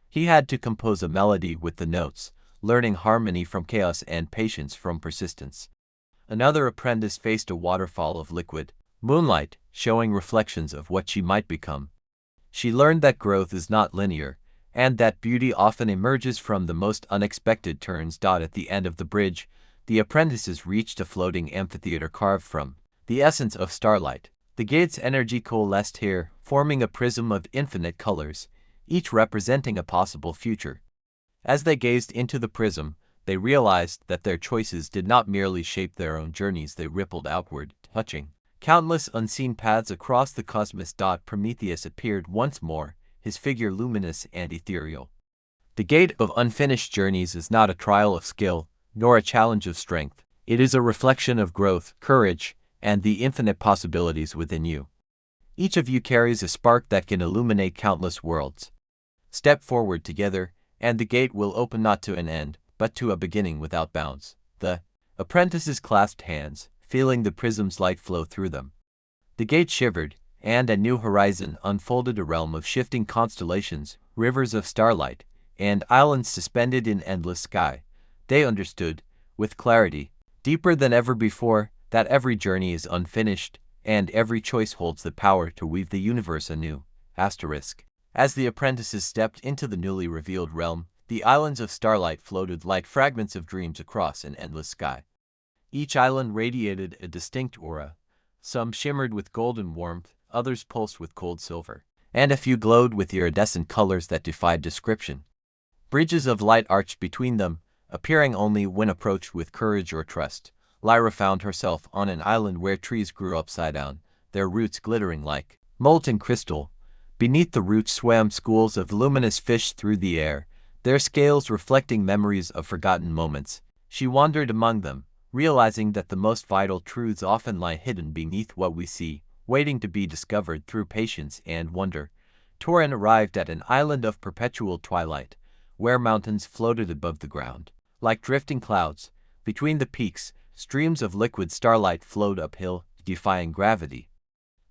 He had to compose a melody with the notes, learning harmony from chaos and patience from persistence. Another apprentice faced a waterfall of liquid moonlight, showing reflections of what she might become. She learned that growth is not linear, and that beauty often emerges from the most unexpected turns. At the end of the bridge, the apprentices reached a floating amphitheater carved from the essence of starlight. The gate's energy coalesced here, forming a prism of infinite colors, each representing a possible future. As they gazed into the prism, they realized that their choices did not merely shape their own journeys, they rippled outward, touching countless unseen paths across the cosmos. Prometheus appeared once more, his figure luminous and ethereal. The gate of unfinished journeys is not a trial of skill, nor a challenge of strength. It is a reflection of growth, courage, and the infinite possibilities within you. Each of you carries a spark that can illuminate countless worlds. Step forward together, and the gate will open not to an end, but to a beginning without bounds. The apprentices clasped hands, feeling the prism's light flow through them. The gate shivered, and a new horizon unfolded, a realm of shifting constellations, rivers of starlight, and islands suspended in endless sky. They understood, with clarity, deeper than ever before, that every journey is unfinished, and every choice holds the power to weave the universe anew. As the apprentices stepped into the newly revealed realm, the islands of starlight floated like fragments of dreams across an endless sky. Each island radiated a distinct aura. Some shimmered with golden warmth, others pulsed with cold silver, and a few glowed with iridescent colors that defied description. Bridges of light arched between them, appearing only when approached with courage or trust. Lyra found herself on an island where trees grew upside down, their roots glittering like molten crystal. Beneath the roots swam schools of luminous fish through the air, their scales reflecting memories of forgotten moments. She wandered among them, realizing that the most vital truths often lie hidden beneath what we see, waiting to be discovered through patience and wonder. Torin arrived at an island of perpetual twilight, where mountains floated above the ground. Like drifting clouds, between the peaks, streams of liquid starlight flowed uphill, defying gravity.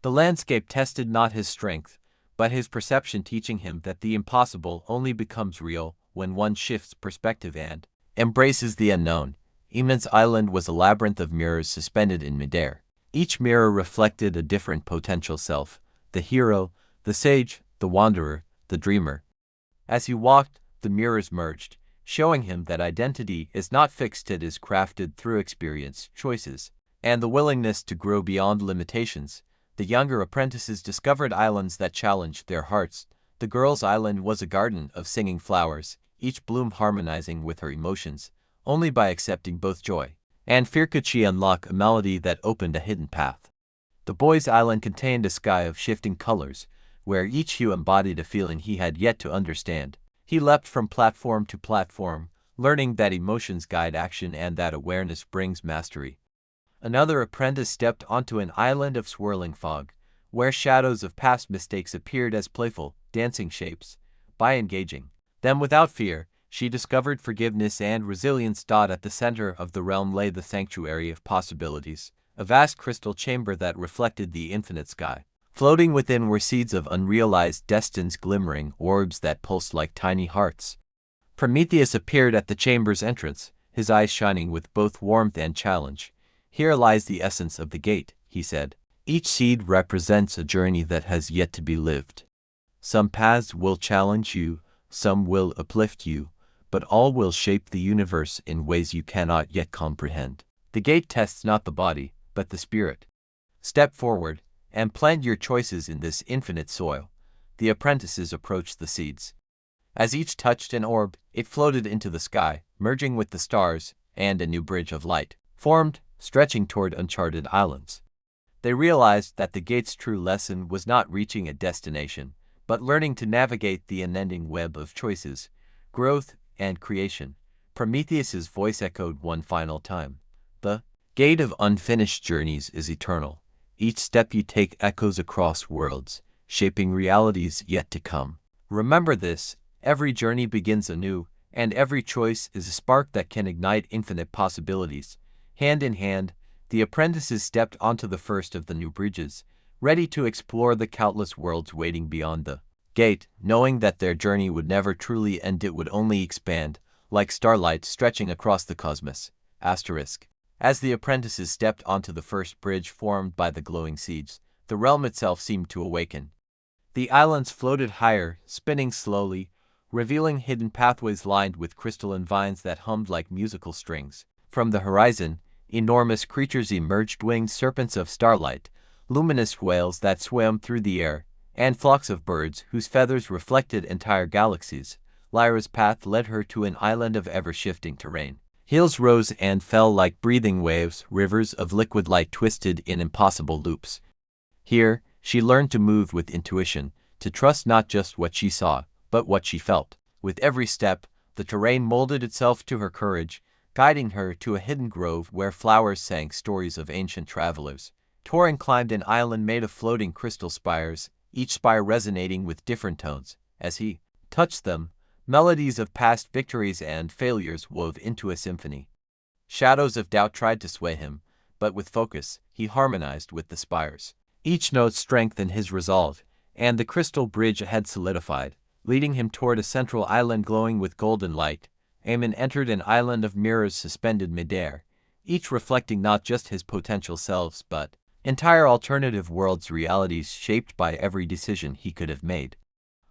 The landscape tested not his strength, but his perception, teaching him that the impossible only becomes real when one shifts perspective and embraces the unknown. Eamon's island was a labyrinth of mirrors suspended in midair. Each mirror reflected a different potential self, the hero, the sage, the wanderer, the dreamer. As he walked, the mirrors merged, showing him that identity is not fixed, it is crafted through experience, choices, and the willingness to grow beyond limitations. The younger apprentices discovered islands that challenged their hearts. The girl's island was a garden of singing flowers, each bloom harmonizing with her emotions. Only by accepting both joy and fear could she unlock a melody that opened a hidden path. The boy's island contained a sky of shifting colors, where each hue embodied a feeling he had yet to understand. He leapt from platform to platform, learning that emotions guide action and that awareness brings mastery. Another apprentice stepped onto an island of swirling fog, where shadows of past mistakes appeared as playful, dancing shapes. By engaging them without fear, she discovered forgiveness and resilience. At the center of the realm lay the sanctuary of possibilities, a vast crystal chamber that reflected the infinite sky. Floating within were seeds of unrealized destinies, glimmering orbs that pulsed like tiny hearts. Prometheus appeared at the chamber's entrance, his eyes shining with both warmth and challenge. "Here lies the essence of the gate," he said. "Each seed represents a journey that has yet to be lived. Some paths will challenge you, some will uplift you, but all will shape the universe in ways you cannot yet comprehend. The gate tests not the body, but the spirit. Step forward, and plant your choices in this infinite soil." The apprentices approached the seeds. As each touched an orb, it floated into the sky, merging with the stars, and a new bridge of light formed, stretching toward uncharted islands. They realized that the gate's true lesson was not reaching a destination, but learning to navigate the unending web of choices, growth, and creation. Prometheus's voice echoed one final time. "The gate of unfinished journeys is eternal. Each step you take echoes across worlds, shaping realities yet to come. Remember this, every journey begins anew, and every choice is a spark that can ignite infinite possibilities." Hand in hand, the apprentices stepped onto the first of the new bridges, ready to explore the countless worlds waiting beyond the gate, knowing that their journey would never truly end, it would only expand, like starlight stretching across the cosmos. As the apprentices stepped onto the first bridge formed by the glowing seeds, the realm itself seemed to awaken. The islands floated higher, spinning slowly, revealing hidden pathways lined with crystalline vines that hummed like musical strings. From the horizon, enormous creatures emerged, winged serpents of starlight, luminous whales that swam through the air, and flocks of birds whose feathers reflected entire galaxies. Lyra's path led her to an island of ever-shifting terrain. Hills rose and fell like breathing waves, rivers of liquid light twisted in impossible loops. Here, she learned to move with intuition, to trust not just what she saw, but what she felt. With every step, the terrain molded itself to her courage, guiding her to a hidden grove where flowers sang stories of ancient travelers. Torin climbed an island made of floating crystal spires, each spire resonating with different tones. As he touched them, melodies of past victories and failures wove into a symphony. Shadows of doubt tried to sway him, but with focus, he harmonized with the spires. Each note strengthened his resolve, and the crystal bridge had solidified, leading him toward a central island glowing with golden light. Aemon entered an island of mirrors suspended midair, each reflecting not just his potential selves but entire alternative worlds, realities shaped by every decision he could have made.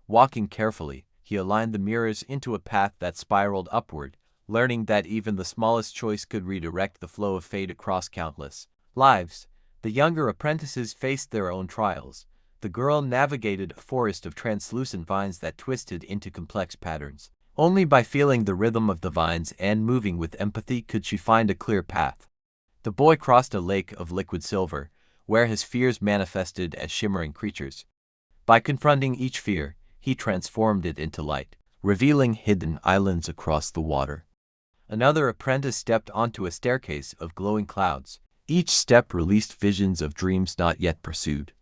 Walking carefully, he aligned the mirrors into a path that spiraled upward, learning that even the smallest choice could redirect the flow of fate across countless lives. The younger apprentices faced their own trials. The girl navigated a forest of translucent vines that twisted into complex patterns. Only by feeling the rhythm of the vines and moving with empathy could she find a clear path. The boy crossed a lake of liquid silver, where his fears manifested as shimmering creatures. By confronting each fear, he transformed it into light, revealing hidden islands across the water. Another apprentice stepped onto a staircase of glowing clouds. Each step released visions of dreams not yet pursued.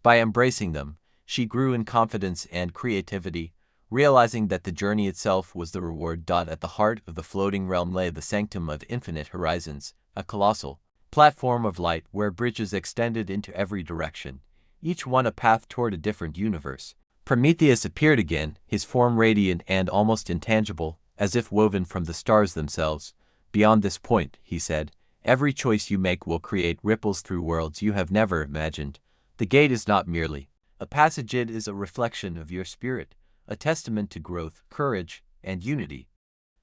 By embracing them, she grew in confidence and creativity, realizing that the journey itself was the reward. At the heart of the floating realm lay the sanctum of infinite horizons, a colossal platform of light where bridges extended into every direction, each one a path toward a different universe. Prometheus appeared again, his form radiant and almost intangible, as if woven from the stars themselves. Beyond this point, he said, every choice you make will create ripples through worlds you have never imagined. The gate is not merely a passage, it is a reflection of your spirit, a testament to growth, courage, and unity.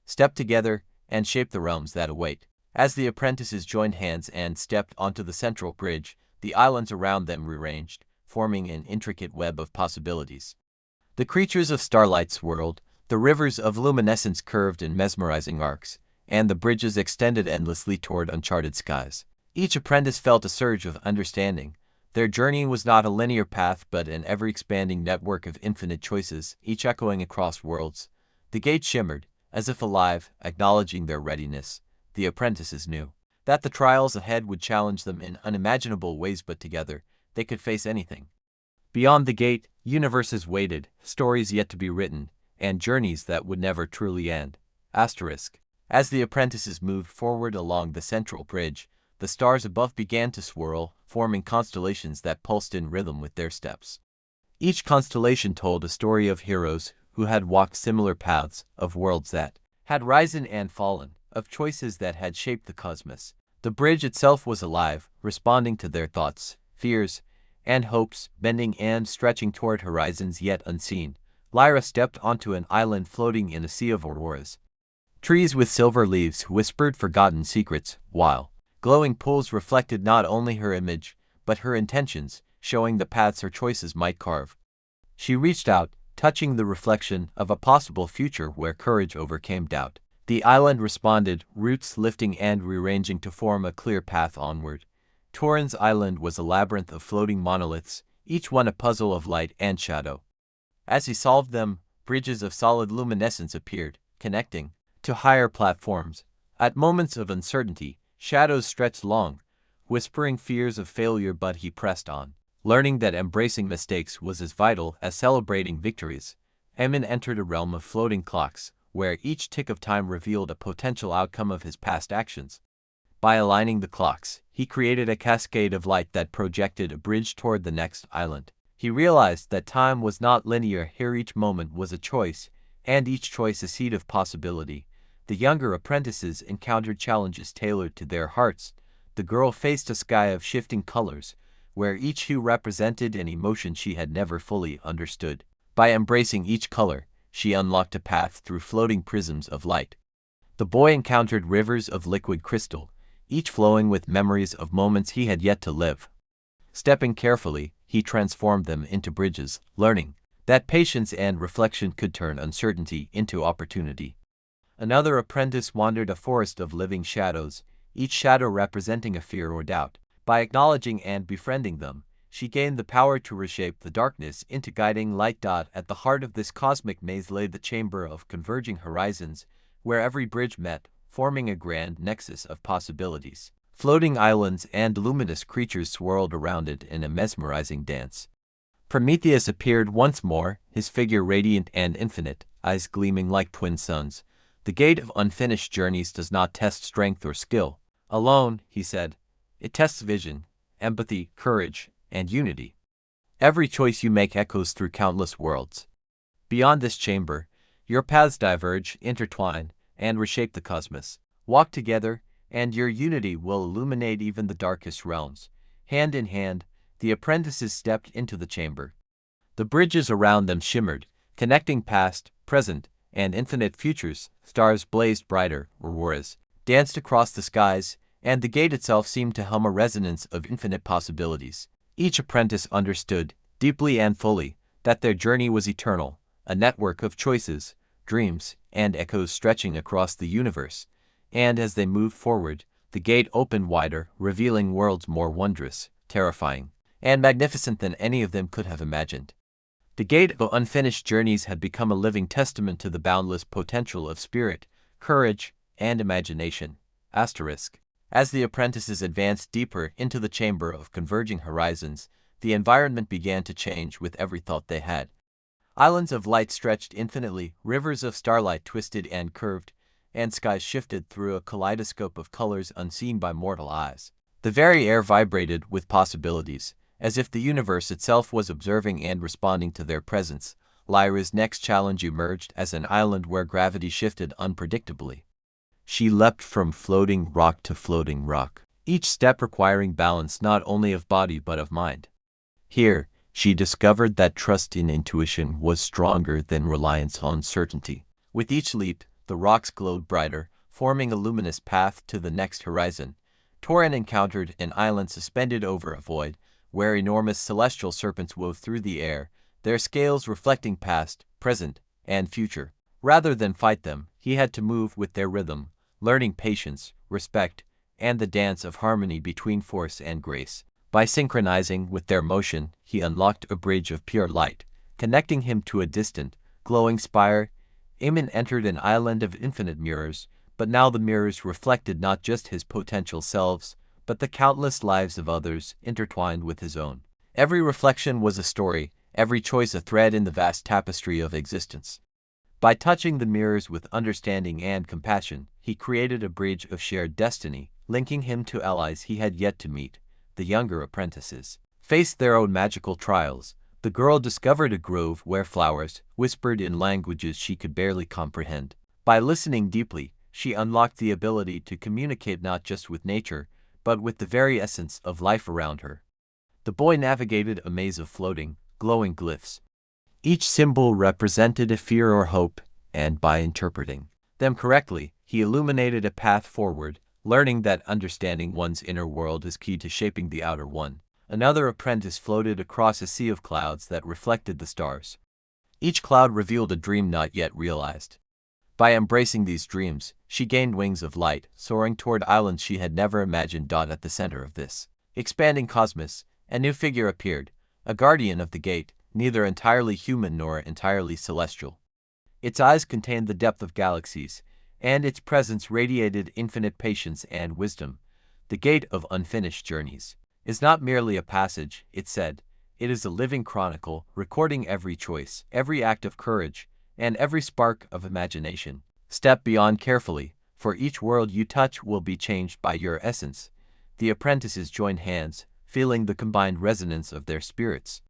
Step together and shape the realms that await. As the apprentices joined hands and stepped onto the central bridge, the islands around them rearranged, forming an intricate web of possibilities. The creatures of starlight swirled, the rivers of luminescence curved in mesmerizing arcs, and the bridges extended endlessly toward uncharted skies. Each apprentice felt a surge of understanding. Their journey was not a linear path but an ever-expanding network of infinite choices, each echoing across worlds. The gate shimmered, as if alive, acknowledging their readiness. The apprentices knew that the trials ahead would challenge them in unimaginable ways, but together, they could face anything. Beyond the gate, universes waited, stories yet to be written, and journeys that would never truly end. As the apprentices moved forward along the central bridge, the stars above began to swirl, forming constellations that pulsed in rhythm with their steps. Each constellation told a story of heroes who had walked similar paths, of worlds that had risen and fallen, of choices that had shaped the cosmos. The bridge itself was alive, responding to their thoughts, fears, and hopes, bending and stretching toward horizons yet unseen. Lyra stepped onto an island floating in a sea of auroras. Trees with silver leaves whispered forgotten secrets, while glowing pools reflected not only her image, but her intentions, showing the paths her choices might carve. She reached out, touching the reflection of a possible future where courage overcame doubt. The island responded, roots lifting and rearranging to form a clear path onward. Torin's island was a labyrinth of floating monoliths, each one a puzzle of light and shadow. As he solved them, bridges of solid luminescence appeared, connecting to higher platforms. At moments of uncertainty, shadows stretched long, whispering fears of failure, but he pressed on, learning that embracing mistakes was as vital as celebrating victories. Aemon entered a realm of floating clocks, where each tick of time revealed a potential outcome of his past actions. By aligning the clocks, he created a cascade of light that projected a bridge toward the next island. He realized that time was not linear. Here each moment was a choice, and each choice a seed of possibility. The younger apprentices encountered challenges tailored to their hearts. The girl faced a sky of shifting colors, where each hue represented an emotion she had never fully understood. By embracing each color, she unlocked a path through floating prisms of light. The boy encountered rivers of liquid crystal, each flowing with memories of moments he had yet to live. Stepping carefully, he transformed them into bridges, learning that patience and reflection could turn uncertainty into opportunity. Another apprentice wandered a forest of living shadows, each shadow representing a fear or doubt. By acknowledging and befriending them, she gained the power to reshape the darkness into guiding light. At the heart of this cosmic maze lay the chamber of converging horizons, where every bridge met, forming a grand nexus of possibilities. Floating islands and luminous creatures swirled around it in a mesmerizing dance. Prometheus appeared once more, his figure radiant and infinite, eyes gleaming like twin suns. The gate of unfinished journeys does not test strength or skill alone, he said. It tests vision, empathy, courage, and unity. Every choice you make echoes through countless worlds. Beyond this chamber, your paths diverge, intertwine, and reshape the cosmos. Walk together, and your unity will illuminate even the darkest realms. Hand in hand, the apprentices stepped into the chamber. The bridges around them shimmered, connecting past, present, and infinite futures. Stars blazed brighter, auroras danced across the skies, and the gate itself seemed to hum a resonance of infinite possibilities. Each apprentice understood, deeply and fully, that their journey was eternal, a network of choices, dreams, and echoes stretching across the universe. And as they moved forward, the gate opened wider, revealing worlds more wondrous, terrifying, and magnificent than any of them could have imagined. The gate of unfinished journeys had become a living testament to the boundless potential of spirit, courage, and imagination. As the apprentices advanced deeper into the chamber of converging horizons, the environment began to change with every thought they had. Islands of light stretched infinitely, rivers of starlight twisted and curved, and skies shifted through a kaleidoscope of colors unseen by mortal eyes. The very air vibrated with possibilities, as if the universe itself was observing and responding to their presence. Lyra's next challenge emerged as an island where gravity shifted unpredictably. She leapt from floating rock to floating rock, each step requiring balance not only of body but of mind. Here, she discovered that trust in intuition was stronger than reliance on certainty. With each leap, the rocks glowed brighter, forming a luminous path to the next horizon. Torin encountered an island suspended over a void, where enormous celestial serpents wove through the air, their scales reflecting past, present, and future. Rather than fight them, he had to move with their rhythm, learning patience, respect, and the dance of harmony between force and grace. By synchronizing with their motion, he unlocked a bridge of pure light, connecting him to a distant, glowing spire. Eamon entered an island of infinite mirrors, but now the mirrors reflected not just his potential selves, but the countless lives of others intertwined with his own. Every reflection was a story, every choice a thread in the vast tapestry of existence. By touching the mirrors with understanding and compassion, he created a bridge of shared destiny, linking him to allies he had yet to meet. The younger apprentices faced their own magical trials. The girl discovered a grove where flowers whispered in languages she could barely comprehend. By listening deeply, she unlocked the ability to communicate not just with nature, but with the very essence of life around her. The boy navigated a maze of floating, glowing glyphs. Each symbol represented a fear or hope, and by interpreting them correctly, he illuminated a path forward, learning that understanding one's inner world is key to shaping the outer one. Another apprentice floated across a sea of clouds that reflected the stars. Each cloud revealed a dream not yet realized. By embracing these dreams, she gained wings of light, soaring toward islands she had never imagined. At the center of this expanding cosmos, a new figure appeared, a guardian of the gate, neither entirely human nor entirely celestial. Its eyes contained the depth of galaxies, and its presence radiated infinite patience and wisdom. The gate of unfinished journeys is not merely a passage, it said. It is a living chronicle, recording every choice, every act of courage, and every spark of imagination. Step beyond carefully, for each world you touch will be changed by your essence. The apprentices joined hands, feeling the combined resonance of their spirits.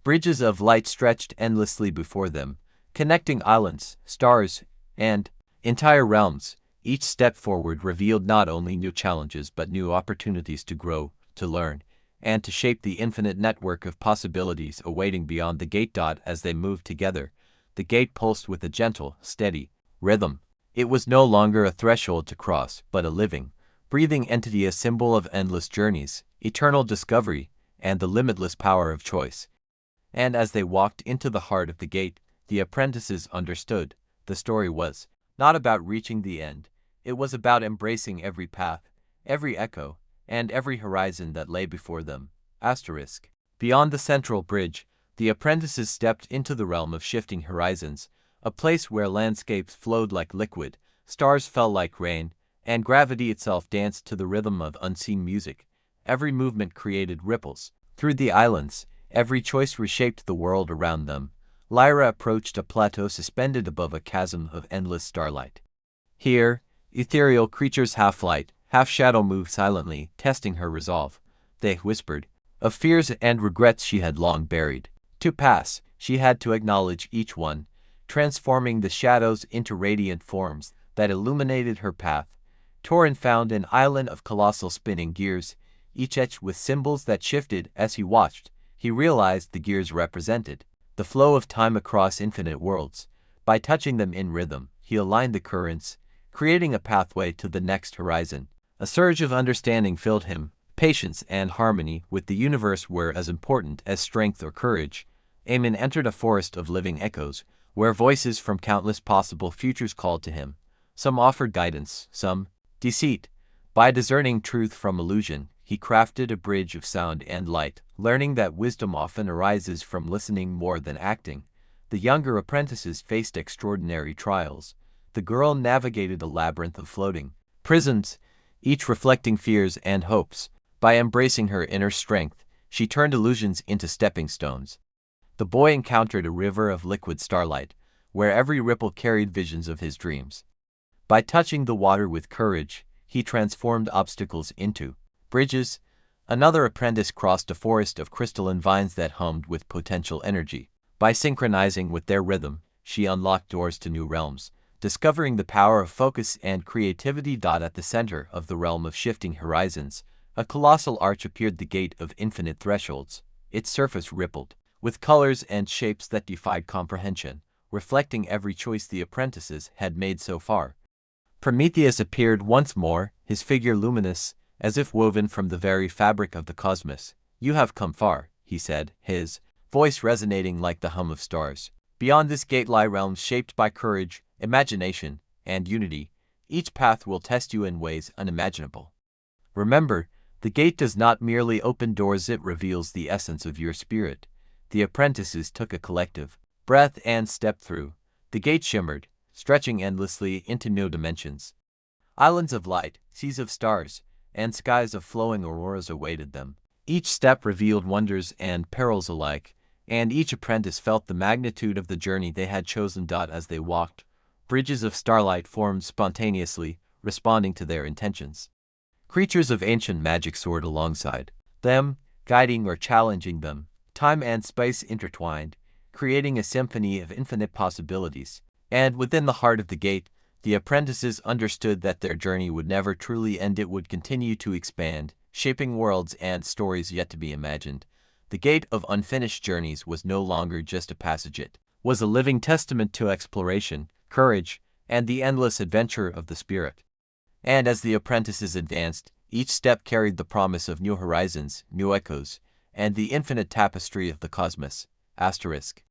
Bridges of light stretched endlessly before them, connecting islands, stars, and Entire realms. Each step forward revealed not only new challenges but new opportunities to grow, to learn, and to shape the infinite network of possibilities awaiting beyond the gate. As they moved together, the gate pulsed with a gentle, steady rhythm. It was no longer a threshold to cross, but a living, breathing entity, a symbol of endless journeys, eternal discovery, and the limitless power of choice. And as they walked into the heart of the gate, the apprentices understood. The story was not about reaching the end. It was about embracing every path, every echo, and every horizon that lay before them. Asterisk. Beyond the central bridge, the apprentices stepped into the realm of shifting horizons, a place where landscapes flowed like liquid, stars fell like rain, and gravity itself danced to the rhythm of unseen music. Every movement created ripples through the islands, every choice reshaped the world around them. Lyra approached a plateau suspended above a chasm of endless starlight. Here, ethereal creatures half light, half shadow moved silently, testing her resolve. They whispered of fears and regrets she had long buried. To pass, she had to acknowledge each one, transforming the shadows into radiant forms that illuminated her path. Torin found an island of colossal spinning gears, each etched with symbols that shifted as he watched. He realized the gears represented the flow of time across infinite worlds. By touching them in rhythm, he aligned the currents, creating a pathway to the next horizon. A surge of understanding filled him. Patience and harmony with the universe were as important as strength or courage. Eamon entered a forest of living echoes, where voices from countless possible futures called to him. Some offered guidance, some deceit. By discerning truth from illusion, he crafted a bridge of sound and light, learning that wisdom often arises from listening more than acting. The younger apprentices faced extraordinary trials. The girl navigated a labyrinth of floating prisons, each reflecting fears and hopes. By embracing her inner strength, she turned illusions into stepping stones. The boy encountered a river of liquid starlight, where every ripple carried visions of his dreams. By touching the water with courage, he transformed obstacles into bridges. Another apprentice crossed a forest of crystalline vines that hummed with potential energy. By synchronizing with their rhythm, she unlocked doors to new realms, discovering the power of focus and creativity. At the center of the realm of shifting horizons, a colossal arch appeared, the gate of infinite thresholds. Its surface rippled with colors and shapes that defied comprehension, reflecting every choice the apprentices had made so far. Prometheus appeared once more, his figure luminous, as if woven from the very fabric of the cosmos. "You have come far," he said, his voice resonating like the hum of stars. "Beyond this gate lie realms shaped by courage, imagination, and unity. Each path will test you in ways unimaginable. Remember, the gate does not merely open doors, it reveals the essence of your spirit." The apprentices took a collective breath and stepped through. The gate shimmered, stretching endlessly into new dimensions. Islands of light, seas of stars, and skies of flowing auroras awaited them. Each step revealed wonders and perils alike, and each apprentice felt the magnitude of the journey they had chosen. As they walked, bridges of starlight formed spontaneously, responding to their intentions. Creatures of ancient magic soared alongside them, guiding or challenging them. Time and space intertwined, creating a symphony of infinite possibilities. And within the heart of the gate, the apprentices understood that their journey would never truly end. It would continue to expand, shaping worlds and stories yet to be imagined. The gate of unfinished journeys was no longer just a passage, it was a living testament to exploration, courage, and the endless adventure of the spirit. And as the apprentices advanced, each step carried the promise of new horizons, new echoes, and the infinite tapestry of the cosmos. Asterisk.